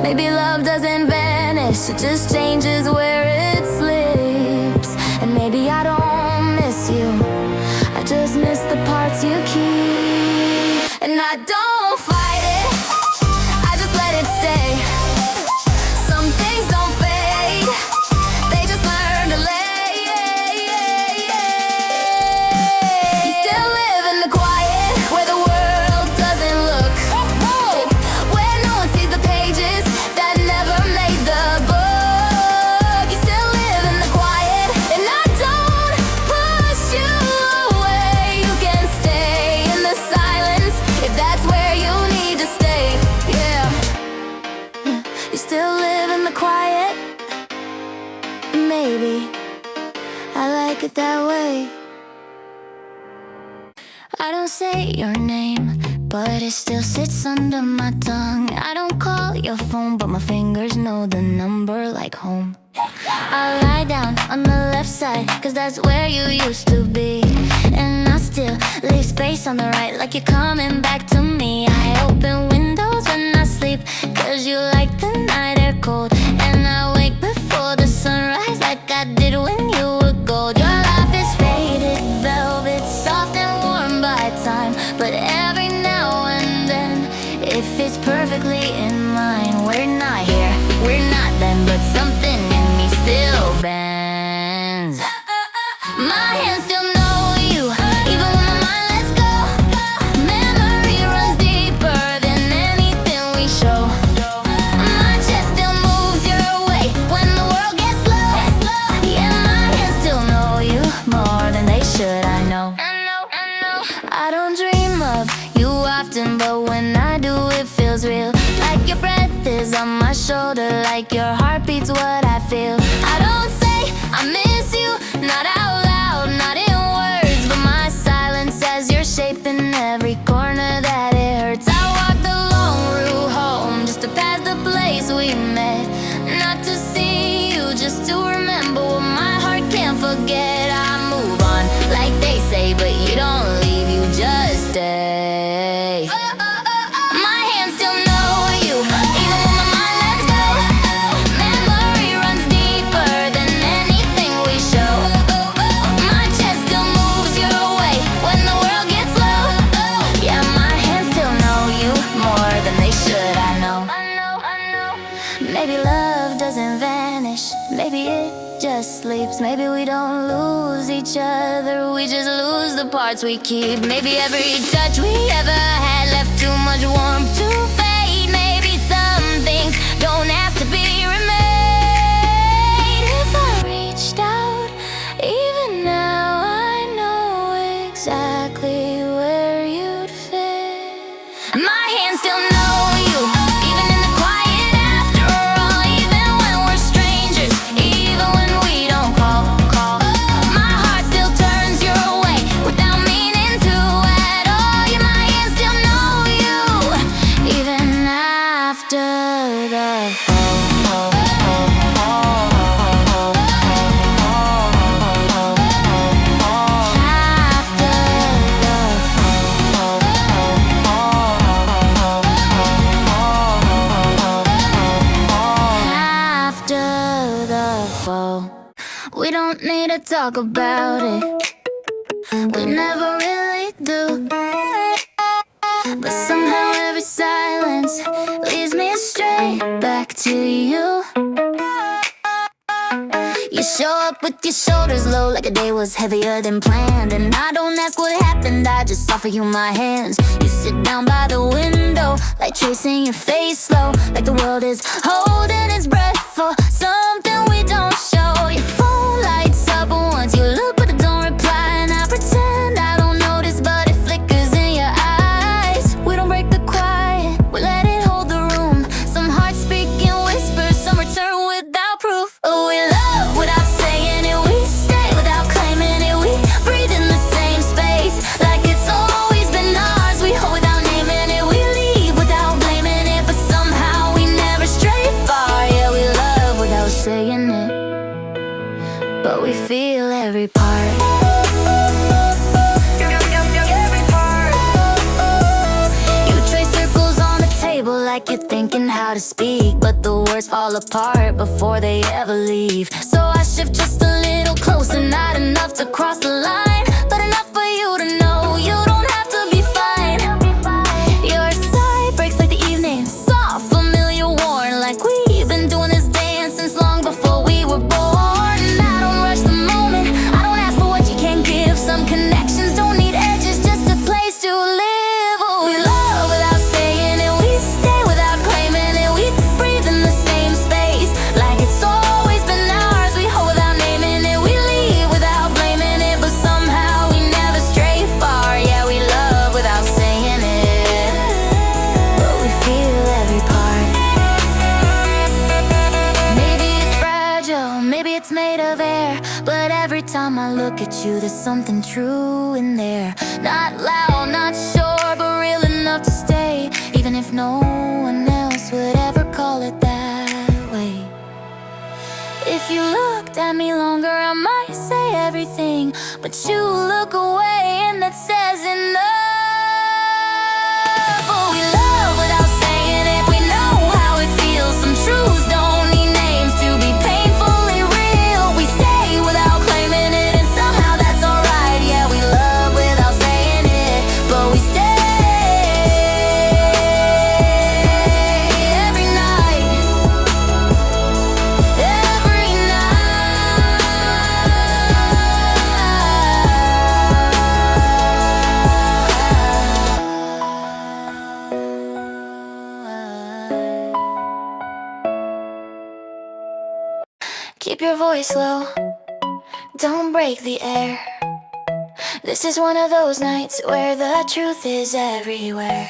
Maybe love doesn't vanish, it just changes where it slips. And maybe I don't miss you, I just miss the parts you keep. And I don't fight it, I just let it stay. Some things don't fade, they just learn to lay. You still live in the quiet, where the world doesn't look, where no one sees the pages that never made the book. You still live in the quiet, and I don't push you away. You can stay in the silence if that's where you need to stay. Yeah, you still live in the quiet. Maybe I like it that way. I don't say your name, but it still sits under my tongue. I don't call your phone, but my fingers know the number like home. I lie down on the left side, cause that's where you used to be. And I still leave space on the right, like you're coming back to me. I open windows when I sleep, cause you like the night air cold. And I wake before the sunrise, like I did when you were gold. Your life is faded velvet, soft and warm by time, but every now and then it fits perfectly in mine. We're not here, we're not them, but something in me still bends. My hands still know you, even when my mind lets go. Memory runs deeper than anything we show. My chest still moves your way when the world gets slow. Yeah, my hands still know you more than they should, I know. I don't dream of you often, but when I do it feels real. Like your breath is on my shoulder, like your heartbeat's what I feel. I don't say I miss you, not out loud, not in words, but my silence says you're shaping every corner that it hurts. I walk the long route home just to pass the place we met, not to see you, just to remember what my heart can't forget. I move on like they say, but you don't leave, you just stay. My hands still know you, even when my mind lets go. Memory runs deeper than anything we show. My chest still moves your way when the world gets low. Yeah, my hands still know you more than they should, I know. Maybe love doesn't vanish, maybe it just sleeps. Maybe we don't lose each other, we just lose the parts we keep. Maybe every touch we ever had left too much warmth to fade. Maybe some things don't have to be remade. If I reached out, even now I know exactly where you'd fit. My hands still know you, even in the quiet after all. Even when we're strangers, even when we don't call. My heart still turns your way without meaning to at all. Yeah, my hands still know you, even after the fall. After the fall, we don't need to talk about it, we never really do. But somehow every silence leads me straight back to you. You show up with your shoulders low, like a day was heavier than planned. And I don't ask what happened, I just offer you my hands. You sit down by the window, like tracing your face slow, like the world is holding its breath for something we don't show. Your phone lights up once you look, but I don't reply. And I pretend I don't notice, but it flickers in your eyes. We don't break the quiet, we let it hold the room. Some hearts speak in whispers, some return without proof. Oh, we love without saying it, we stay without claiming it. We breathe in the same space, like it's always been ours. We hold without naming it, we leave without blaming it, but somehow we never stray far. Yeah, we love without saying it, but we feel every part. You trace circles on the table like you're thinking how to speak, but the words fall apart before they ever leave. So I shift just a little closer, not enough to cross the line, but enough for you to know you don't have to be fine. Your sigh breaks like the evening, soft, familiar, worn, like we've been doing this dance since long before we were born. I don't rush the moment, I don't ask for what you can't give. Some connections don't need edges, just a place to live. Oh, we love without saying it, we stay without claiming it. We breathe in the same space, like it's always been ours. We hold without naming it, we leave without blaming it, but somehow we never stray far. Yeah, we love without saying it, but we feel every part. Maybe it's fragile, maybe it's made of air, but every time I look at you, there's something true in there. Not loud, not sure, but real enough even if no one else would ever call it that way. If you looked at me longer, I might say everything, but you look away and that says enough. Oh, we love without saying it, we know how it feels. Some truths don't need names to be painfully real. We stay without claiming it, and somehow that's alright. Yeah, we love without saying it, but we stay every night, every night. Keep your voice low, don't break the air. This is one of those nights where the truth is everywhere.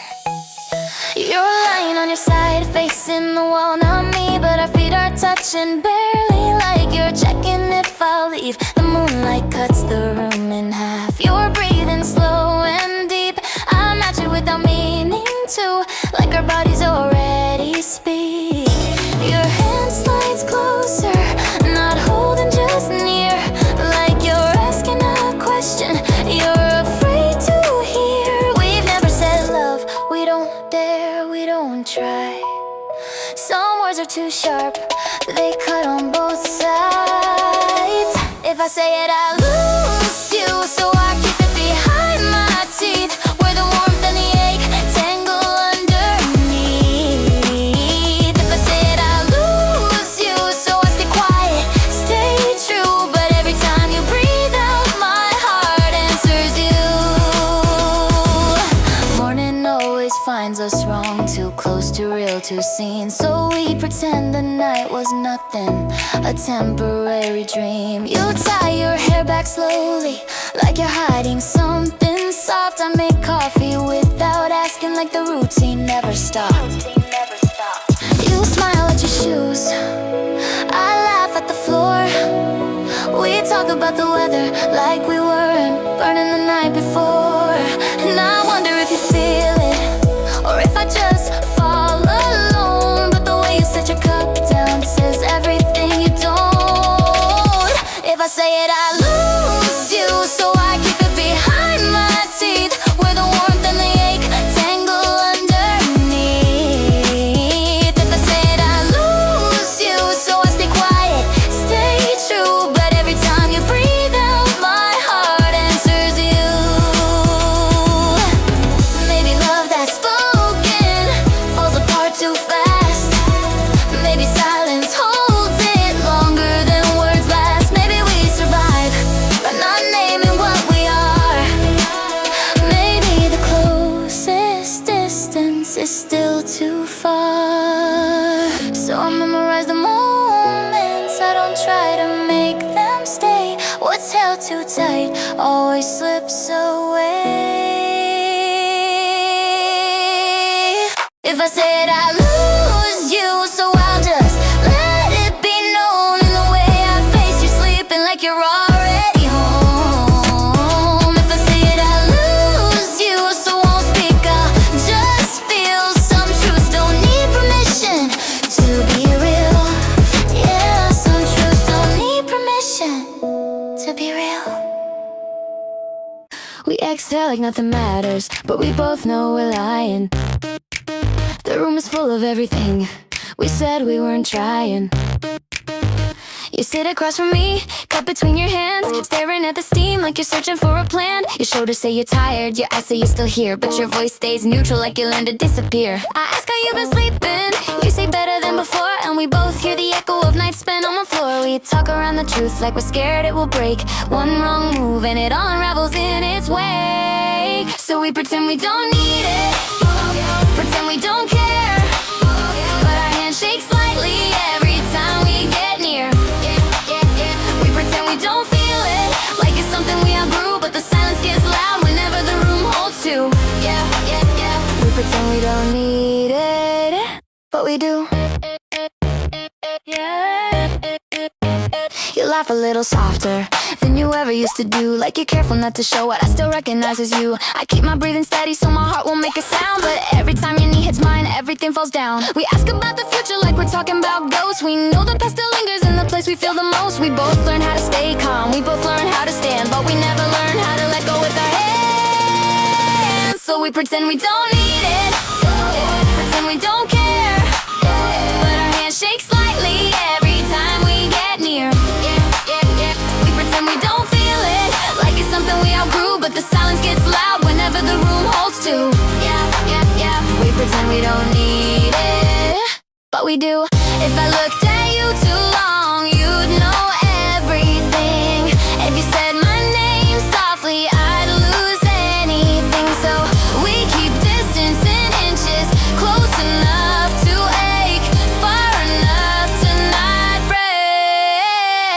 You're lying on your side, facing the wall, not me, but our feet are touching barely, like you're checking if I'll leave. The moonlight cuts the room in half. You're breathing slow and deep. I match it without meaning to, like our bodies already speak. Your hand slides closer, not holding, just near, like you're asking a question you're afraid to hear. We've never said love, we don't dare, we don't try. Some words are too sharp, they cut on both sides. If I say it, I lose you, so I keep it behind my teeth, where the warmth and the ache tangle underneath. If I say it, I lose you, so I stay quiet, stay true, but every time you breathe out, my heart answers you. Morning always finds us wrong, too close, too real, too seen, so we pretend the night was nothing, a temporary dream. You tie your hair back slowly, like you're hiding something soft. I make coffee without asking, like the routine never stopped. You smile at your shoes, I laugh at the floor. We talk about the weather like we weren't burning the night before. And I wonder if you feel it, or if I just fall alone. But the way you set your cup down says everything you don't. If I say it, I lose you, so I keep it behind my teeth, where the warmth and the ache tangle underneath. If I say it, I lose you, so I stay quiet, stay true, but every time you breathe out, my heart answers you. Maybe love that's spoken falls apart too fast. Maybe silence holds it longer than words last. Maybe we survive by not naming what we are. Maybe the closest distance is still too far. So I memorize the moments, I don't try to make them stay. What's held too tight always slips away. If I say it, I lose you, so I'll just let it be known in the way I face you, sleeping like you're already home. If I say it, I lose you, so won't speak, I'll just feel. Some truths don't need permission to be real. Yeah, some truths don't need permission to be real. We exhale like nothing matters, but we both know we're lying. The room is full of everything we said we weren't trying. You sit across from me, cup between your hands, staring at the steam like you're searching for a plan. Your shoulders say you're tired, your eyes say you're still here, but your voice stays neutral like you learned to disappear. I ask how you've been sleeping, you say better than before, and we both hear the echo of nights spent on the floor. We talk around the truth like we're scared it will break. One wrong move and it all unravels in its wake. So we pretend we don't need it, pretend we don't care, but our hands shake slightly every time we get near. We pretend we don't feel it, like it's something we outgrew, but the silence gets loud whenever the room holds two. We pretend we don't need it, but we do. You laugh a little softer than you ever used to do. Like you're careful not to show what I still recognize as you. I keep my breathing steady so my heart won't make a sound. But every time your knee hits mine, everything falls down. We ask about the future like we're talking about ghosts. We know the past still lingers in the place we feel the most. We both learn how to stay calm, we both learn how to stand, but we never learn how to let go with our hands. So we pretend we don't need it, pretend we don't care, but our hands shake slightly every time we get near. We pretend we don't feel it, like it's something we outgrew, but the silence gets loud whenever the room holds two. We pretend we don't need it, but we do. If I looked at you too long, you'd know everything. If you said my name softly, I'd lose anything. So we keep distance in inches, close enough to ache, far enough to not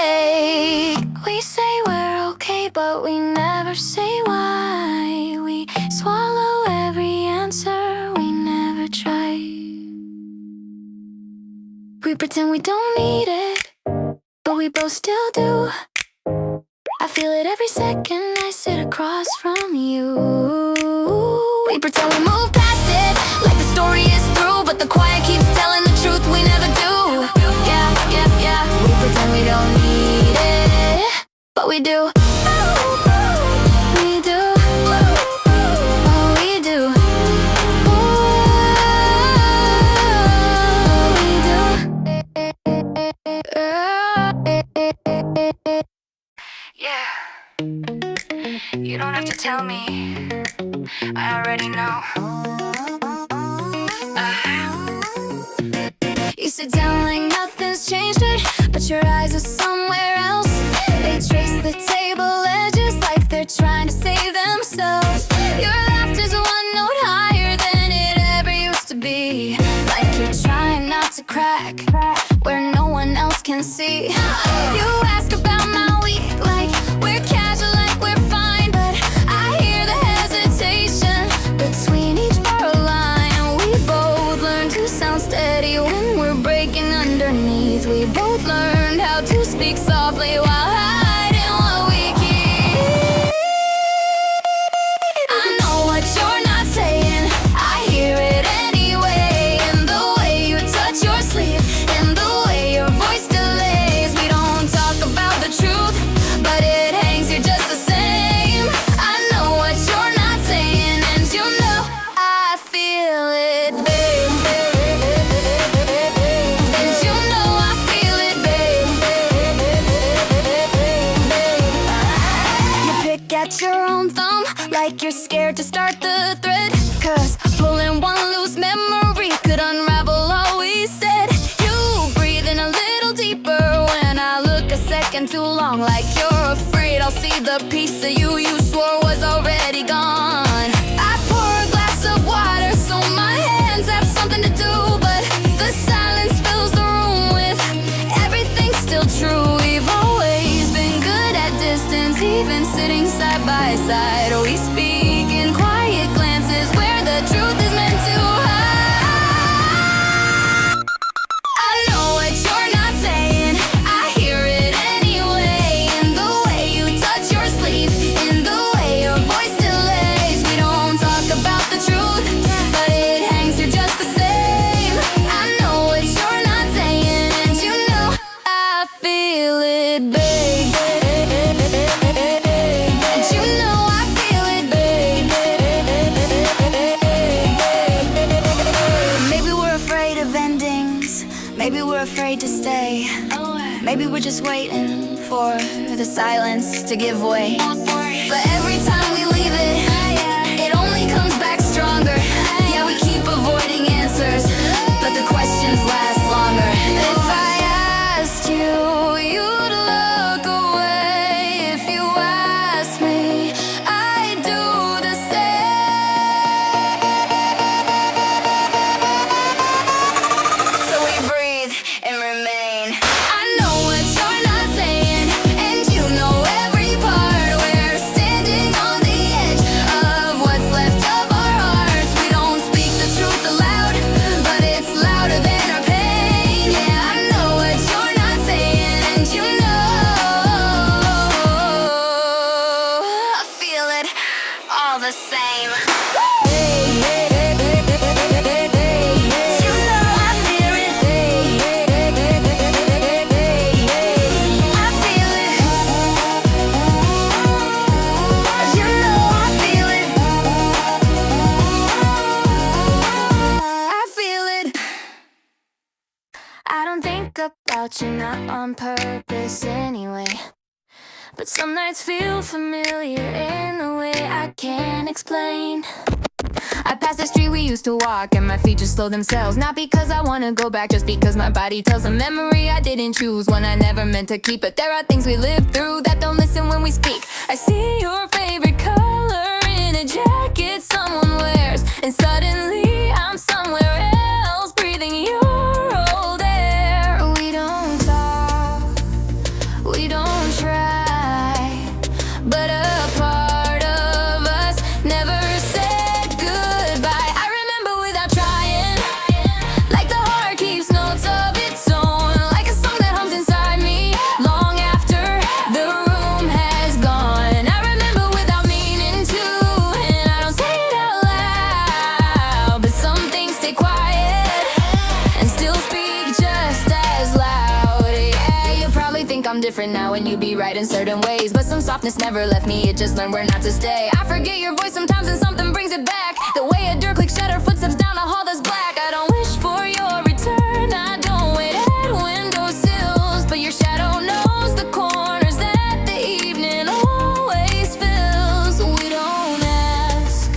break. We say we're okay, but we never say why. We swallow every answer, we never try. We pretend we don't need it, but we both still do. I feel it every second I sit across from you. We pretend we move past it, like the story is through, but the quiet keeps telling the truth we never do. We pretend we don't need it, but we do. We do. Oh, we do. Yeah, you don't have to tell me, I already know. You sit down like nothing's changed it, but your eyes are somewhere else. They trace the table edges like they're trying to save themselves. Your laughter's one note higher than it ever used to be, like you're trying not to crack where no one else can see. You ask about my week like we're casual, like we're fine, but I hear the hesitation between each borrow line. We both learn to sound steady when we're breaking underneath. We both learned how to speak softly while hiding what we keep. I know what you're not saying, I hear it anyway, in the way you touch your sleeve, in the way your voice delays. We don't talk about the truth, but it hangs here just the same. I know what you're not saying, and you know I feel it, babe. And you know I feel it, babe. You pick at your own thumb like you're scared to start the thread, 'cause pulling one loose memory could unravel all we said. You breathe in a little deeper when I look a second too long, like you're afraid I'll see the piece of you you swore was already gone. I pour a glass of water so my hands have something to do, but the silence fills the room with everything still true. We've always been good at distance, even sitting side by side. We speak in quiet glances where the truth is meant to hide. I know what you're not saying, I hear it anyway, in the way you touch your sleeve, in the way your voice delays. We don't talk about the truth, but it hangs here just the same. I know what you're not saying, and you know I feel it, babe. And you know I feel it, babe. Maybe we're afraid of endings, maybe we're afraid to stay, maybe we're just waiting for the silence to give way. But every time we leave it, it only comes back stronger. Yeah, we keep avoiding answers, but the questions last longer. If I asked you, you'd look away. If you asked me, I'd do the same. So we breathe and remain. I know what you're not saying, and you know every part. We're standing on the the same. About you not on purpose anyway, but some nights feel familiar in a way I can't explain. I pass the street we used to walk and my feet just slow themselves, not because I wanna go back, just because my body tells a memory I didn't choose, one I never meant to keep. But there are things we live through that don't listen when we speak. I see your favorite color in a jacket someone wears, and suddenly I'm somewhere else breathing your old air. We don't talk, we don't try, but a part of us never said goodbye. I remember without trying, like the heart keeps notes of its own, like a song that hums inside me long after the room has gone. I remember without meaning to, and I don't say it out loud, but some things stay quiet and still speak just as loud. Yeah, you probably think I'm different now and you be right in certain ways, but some softness never left me, it just learned where not to stay. I forget your voice sometimes and something brings it back, the way a dirt click shatter footsteps down a hall that's black. I don't wish for your return, I don't wait at windowsills, but your shadow knows the corners that the evening always fills. We don't ask,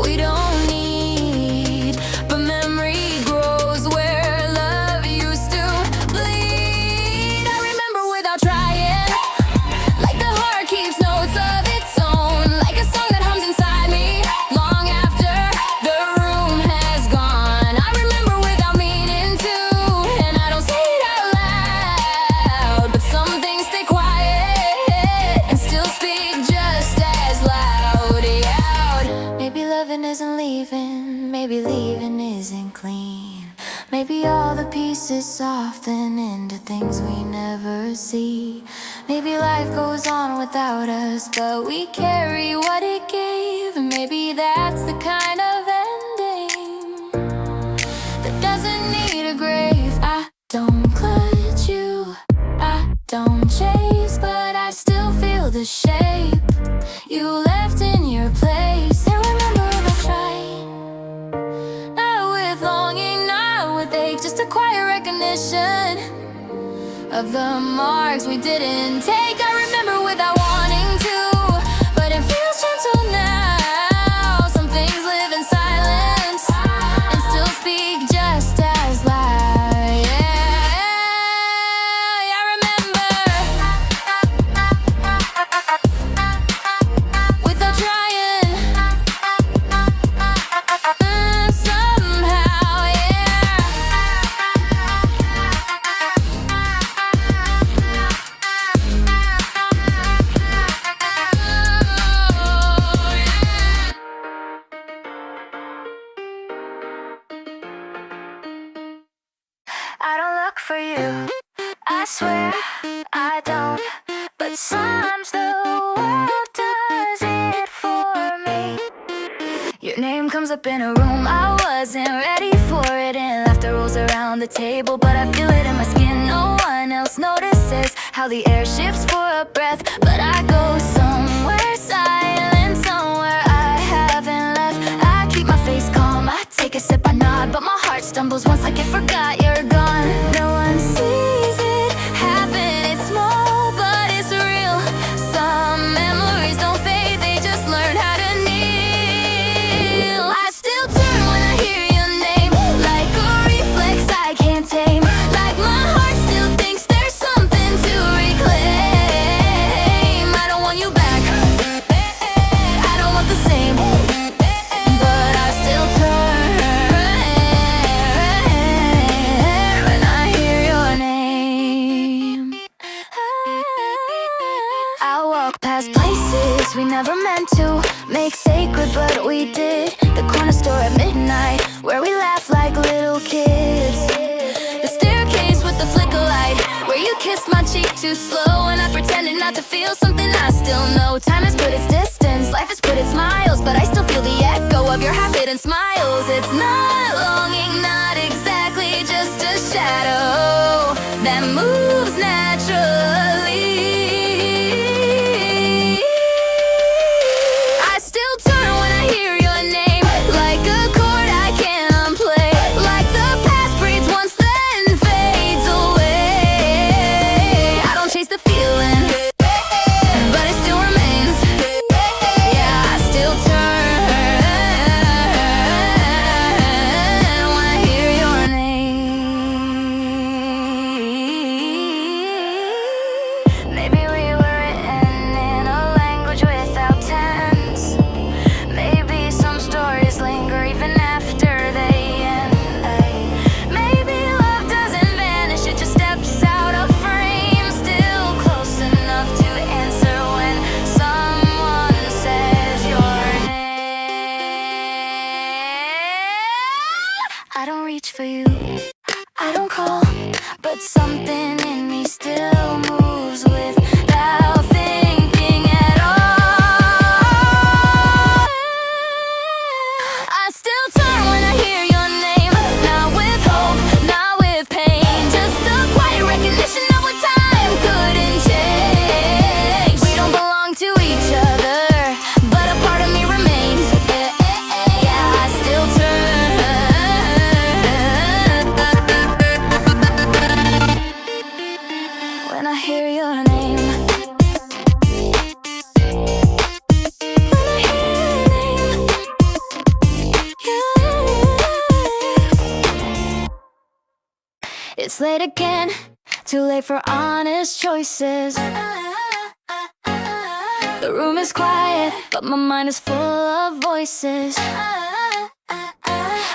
we don't need, but memory grows where love used to bleed. I remember without trying, like the heart keeps notes of its own, like a song that hums inside me long after the room has gone. I remember without meaning to, and I don't say it out loud, but some things stay quiet and still speak just as loud. Maybe loving isn't leaving, maybe leaving isn't clean, maybe all the pieces soften into things we never see. Maybe life goes on without us, but we carry what it gave, and maybe that's the kind of ending that doesn't need a grave. I don't clutch you, I don't chase, but I still feel the shape you left in your place. And remember about trying, not with longing, not with ache, just a quiet recognition of the marks we didn't take. I remember without wanting to, but it feels gentle now. Some things live in silence and still speak just as loud. Yeah, I remember without trying, somehow, yeah. I don't look for you, I swear I don't, but sometimes the world does it for me. Your name comes up in a room, I wasn't ready for it, and laughter rolls around the table, but I feel it in my skin. No one else notices how the air shifts for a breath, but I go somewhere silent, somewhere I haven't left. I keep my face calm, I take a sip, I nod, but my heart stumbles once I get forgot you're gone. No one sees it happen, it's small but it's real. Some memories don't fade, they just learn how to kneel. I still turn when I hear your name, like a reflex I can't tame, like my heart still thinks there's something to reclaim. I don't want you back, I don't want the same, but I still turn when I hear your name. I walk past places we never meant to make sacred, but we did. The corner store at midnight, where we laugh like little kids. The staircase with the flicker light, where you kissed my cheek too slow, and I pretended not to feel something I still know. Time has put its distance, life has put its miles your half-hidden smiles. It's not longing, not exactly just a shadow that moves naturally. I still turn when I hear your name, like a chord I can't unplay, like the past breathes once then fades away. I don't chase the feeling, but it still remains. Yeah, I still turn when I hear your name. Maybe we were written in a language without tense. Maybe some stories linger even after they end. Maybe love doesn't vanish, it just steps out of frame. Still close enough to answer when someone says your name. I don't reach for you, I don't call, but something in me still moves without thinking at all. I still turn when I hear your name, not with hope, not with pain, just a quiet recognition of what time couldn't change. We don't belong to each other, but a part of me remains. Yeah, I still turn when I hear your name. When I hear your name, yeah. It's late again, too late for honest choices. The room is quiet, but my mind is full of voices.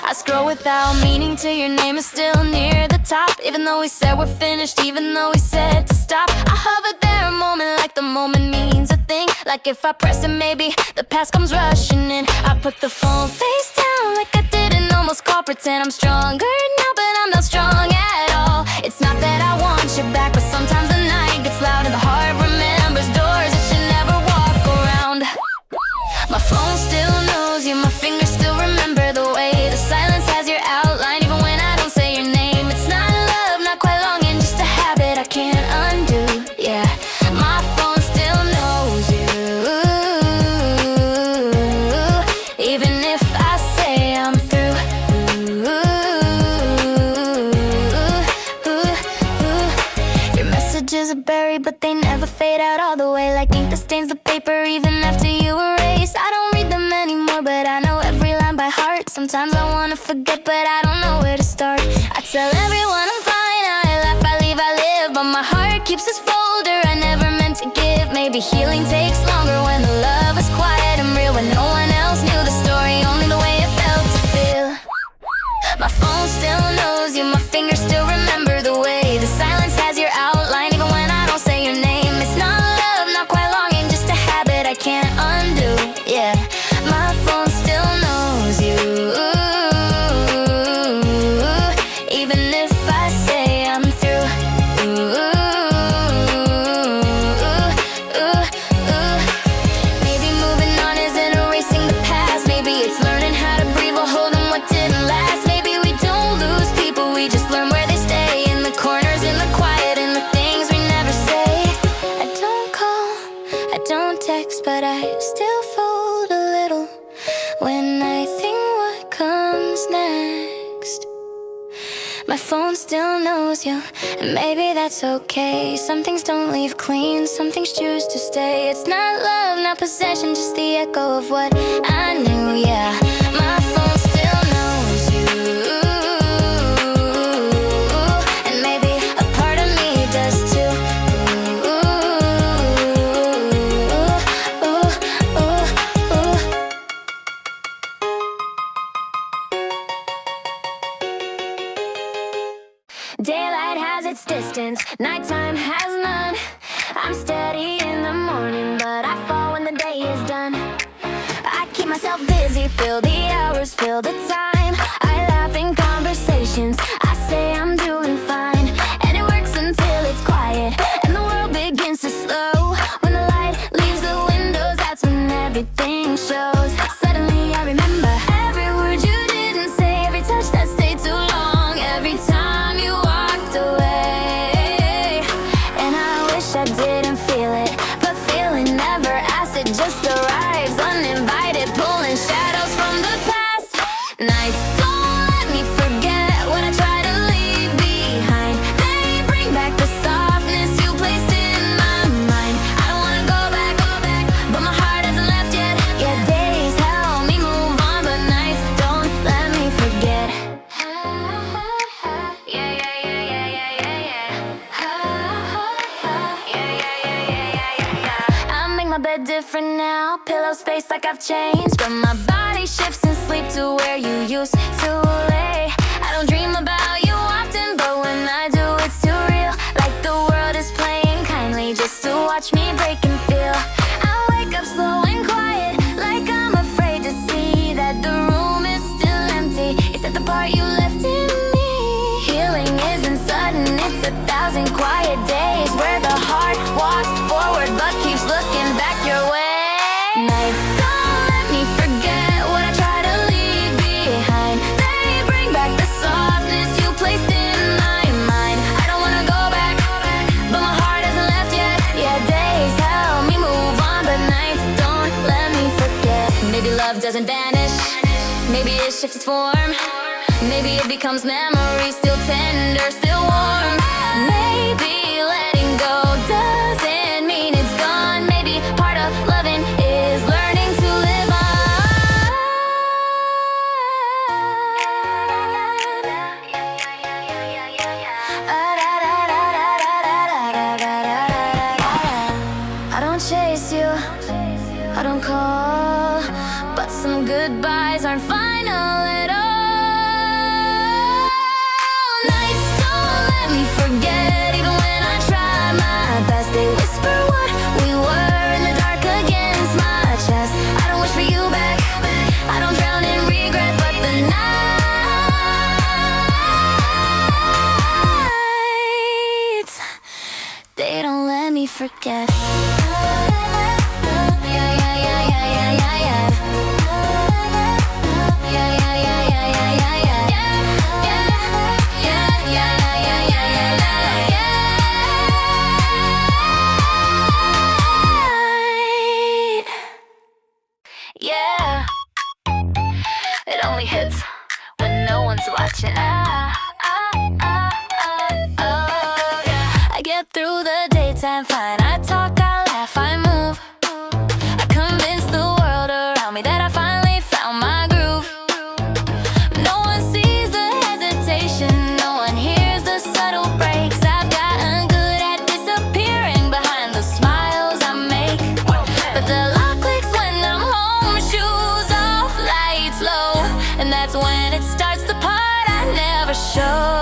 I scroll without meaning till your name is still near the top. Even though we said we're finished, even though we said to stop, I hover there a moment like the moment means a thing. Like if I press it, maybe the past comes rushing in. I put the phone face down like I didn't almost call. Pretend I'm stronger now, but I'm not strong at all. It's not that I want you back, but sometimes the night gets loud and the heart remembers doors it should never walk around. My phone still knows you, my fingers still remember the way the silence has your outline, even when I don't say your name. It's not love, not quite longing, just a habit I can't undo. Yeah, my phone still knows you, even if I say I'm through. Your messages are buried, but they never fade out all the way, like ink that stains the paper even after you erase. I don't read them anymore, but I know every line by heart. Sometimes I wanna forget, but I don't know where to start. I tell everyone I'm fine, I laugh, I leave, I live, but my heart keeps this folder I never meant to give. Maybe healing takes longer when the love is quiet and real, when no one else knew the story, only the way it felt to feel. My phone still knows you, my fingers still remember the way the silence has your outline, even when I don't say your name. It's not love, not quite longing, just a habit I can't undo. Yeah, my phone still knows you, even if I say I'm through. Maybe moving on isn't erasing the past. Maybe it's learning how to breathe while holding what didn't last. Maybe we don't lose people, we just learn where they stay, in the corners, in the quiet, in the things we never say. I don't call, I don't text, but I still fold a little when I think what comes next. My phone still knows you, and maybe that's okay. Some things don't leave clean, some things choose to stay. It's not love, not possession, just the echo of what I knew. Yeah, my phone still knows you, and maybe a part of me does too. Daylight has its distance, nighttime has none. I'm steady in the morning, but I fall when the day is done. I keep myself busy, fill the hours, fill the time. I laugh in conversations, I say I'm doing fine. And it works until it's quiet, and the world begins to slow. When the light leaves the windows, that's when everything shows. Suddenly I remember it just arrives uninvited, pulling shadows from the past. Nights don't let me forget what I try to leave behind. They bring back the softness you placed in my mind. I don't wanna go back, but my heart hasn't left yet. Yeah, days help me move on, but nights don't let me forget. Yeah, yeah, yeah, yeah, yeah, yeah, yeah. Yeah, yeah, yeah, yeah, yeah, yeah. I make my bed different now, pillow space like I've changed, but my body shifts and sleep to where you used to lay. I don't dream about you often, but when I do, it's too real. Like the world is playing kindly just to watch me break and feel. I wake up slow and quiet, like I'm afraid to see that the room is still empty, except the part you left in me. Healing isn't sudden, it's 1,000 quiet days where the heart walks forward but keeps looking back your way. Nights don't let me forget what I try to leave behind. They bring back the softness you placed in my mind. I don't wanna go back, but my heart hasn't left yet. Yeah, days help me move on, but nights don't let me forget. Maybe love doesn't vanish, maybe it shifts its form. Maybe it becomes memory, still tender, still warm. Maybe letting go doesn't mean it's gone. Maybe part of loving is learning to live on. I don't chase you, I don't call, but some goodbyes aren't final at all. Nights don't let me forget, even when I try my best. They whisper what we were in the dark against my chest. I don't wish for you back, I don't drown in regret, but the nights, they don't let me forget. Yeah, yeah, yeah, yeah, yeah, yeah, yeah. Yeah, yeah, yeah, yeah, yeah, yeah, yeah. Yeah, yeah, yeah, yeah, yeah, yeah, yeah, yeah. It only hits when no one's watching. I get through the daytime fine. I talk, I laugh, I move. I convince the world around me that I finally found my groove. No one sees the hesitation, no one hears the subtle breaks. I've gotten good at disappearing behind the smiles I make. But the lock clicks when I'm home, shoes off, lights low, and that's when it starts the part I never show.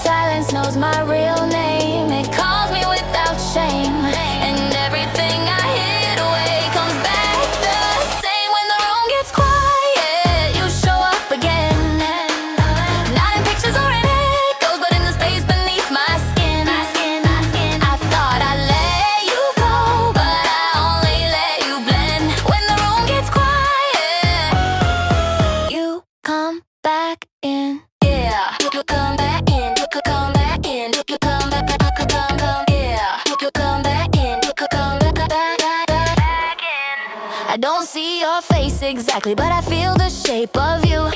Silence knows my real name, it calls me without shame, and everything I hid away comes back the same. When the room gets quiet, you show up again, not in pictures or in echoes, but in the space beneath my skin. I thought I let you go, but I only let you blend. When the room gets quiet, you come back in. Yeah, you come back in, you could come back in, you come back, come, yeah, you could come back in, you could come back in. I don't see your face exactly, but I feel the shape of you.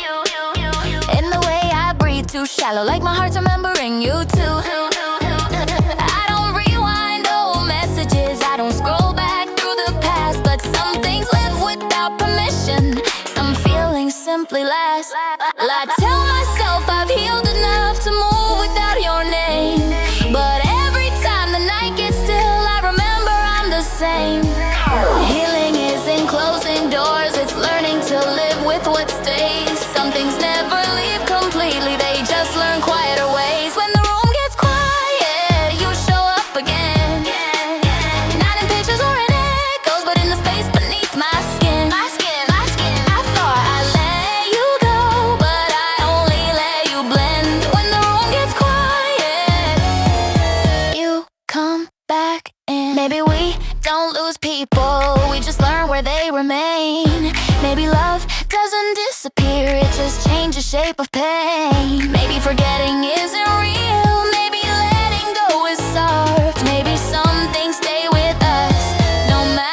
In the way I breathe, too shallow, like my heart's remembering you too. I don't rewind old messages, I don't scroll back through the past, but some things live without permission, some feelings simply last. I tell myself I've healed enough to move without your name, but every time the night gets still, I remember I'm the same. Healing isn't closing doors, it's learning to live with what stays. Some things never leave completely, they just learn quieter ways. When the room gets quiet, you show up again, not in pictures or in echoes, but in the space beneath my skin. I thought I let you go, but I only let you blend. When the room gets quiet, you come back in. Maybe we don't lose people, we just learn where they remain. Maybe love doesn't disappear, it just changes shape of pain. Maybe forgetting isn't real, maybe letting go is soft. Maybe some things stay with us, no matter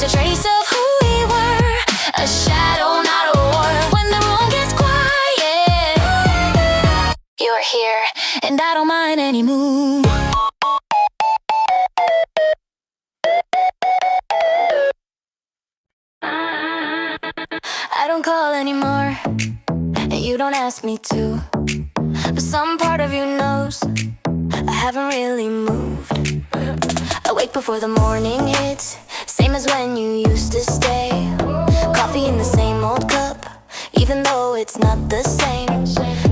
a trace of who we were, a shadow, not a war. When the room gets quiet, you're here, and I don't mind any mood. I don't call anymore, and you don't ask me to. But some part of you knows I haven't really moved. Awake before the morning hits, same as when you used to stay. Coffee in the same old cup, even though it's not the same.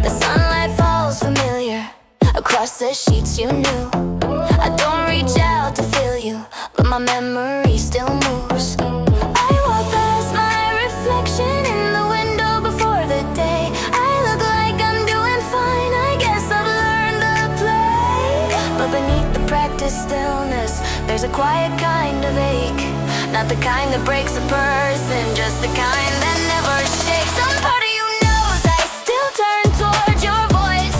The sunlight falls familiar across the sheets you knew. I don't reach out to feel you, but my memory still moves. I walk past my reflection in the window before the day. I look like I'm doing fine, I guess I've learned to play. But beneath the practice stillness, there's a quiet kind of ache. Not the kind that breaks a person, just the kind that never shakes. Some part of you knows I still turn toward your voice,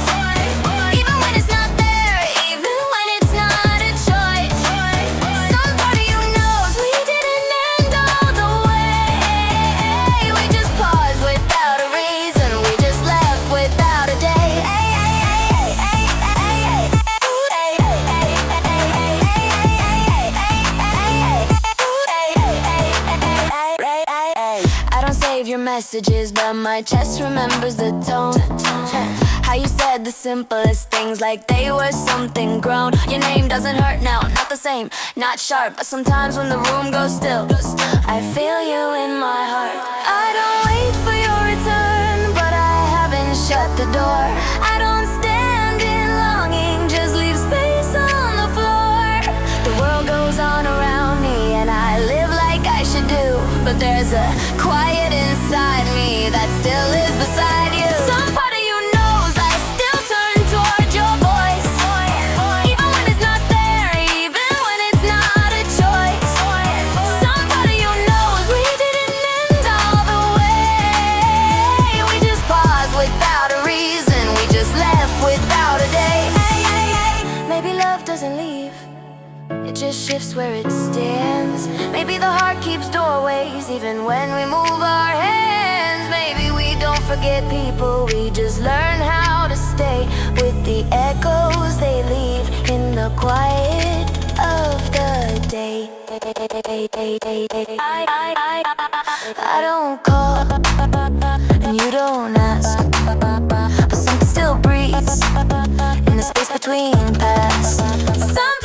even when it's not there, even when it's not a choice. Some part of you knows we didn't end all the way. We just paused without a reason, we just left without a day. I don't save your messages, but my chest remembers the tone. How you said the simplest things like they were something grown. Your name doesn't hurt now, not the same, not sharp. But sometimes when the room goes still, I feel you in my heart. I don't wait for your return, but I haven't shut the door. I don't stand in longing, just leave space on the floor. The world goes on around me and I live like I should do, but there's a quiet inside me that still lives beside you. Some part of you knows I still turn toward your voice, even when it's not there, even when it's not a choice. Some part of you knows we didn't end all the way. We just paused without a reason, we just left without a day. Maybe love doesn't leave, it just shifts where it stands. Maybe the heart keeps doorways even when we move our hands. Maybe we don't forget people, we just learn how to stay with the echoes they leave in the quiet of the day. I don't call and you don't ask, but something still breathes in the space between paths. Some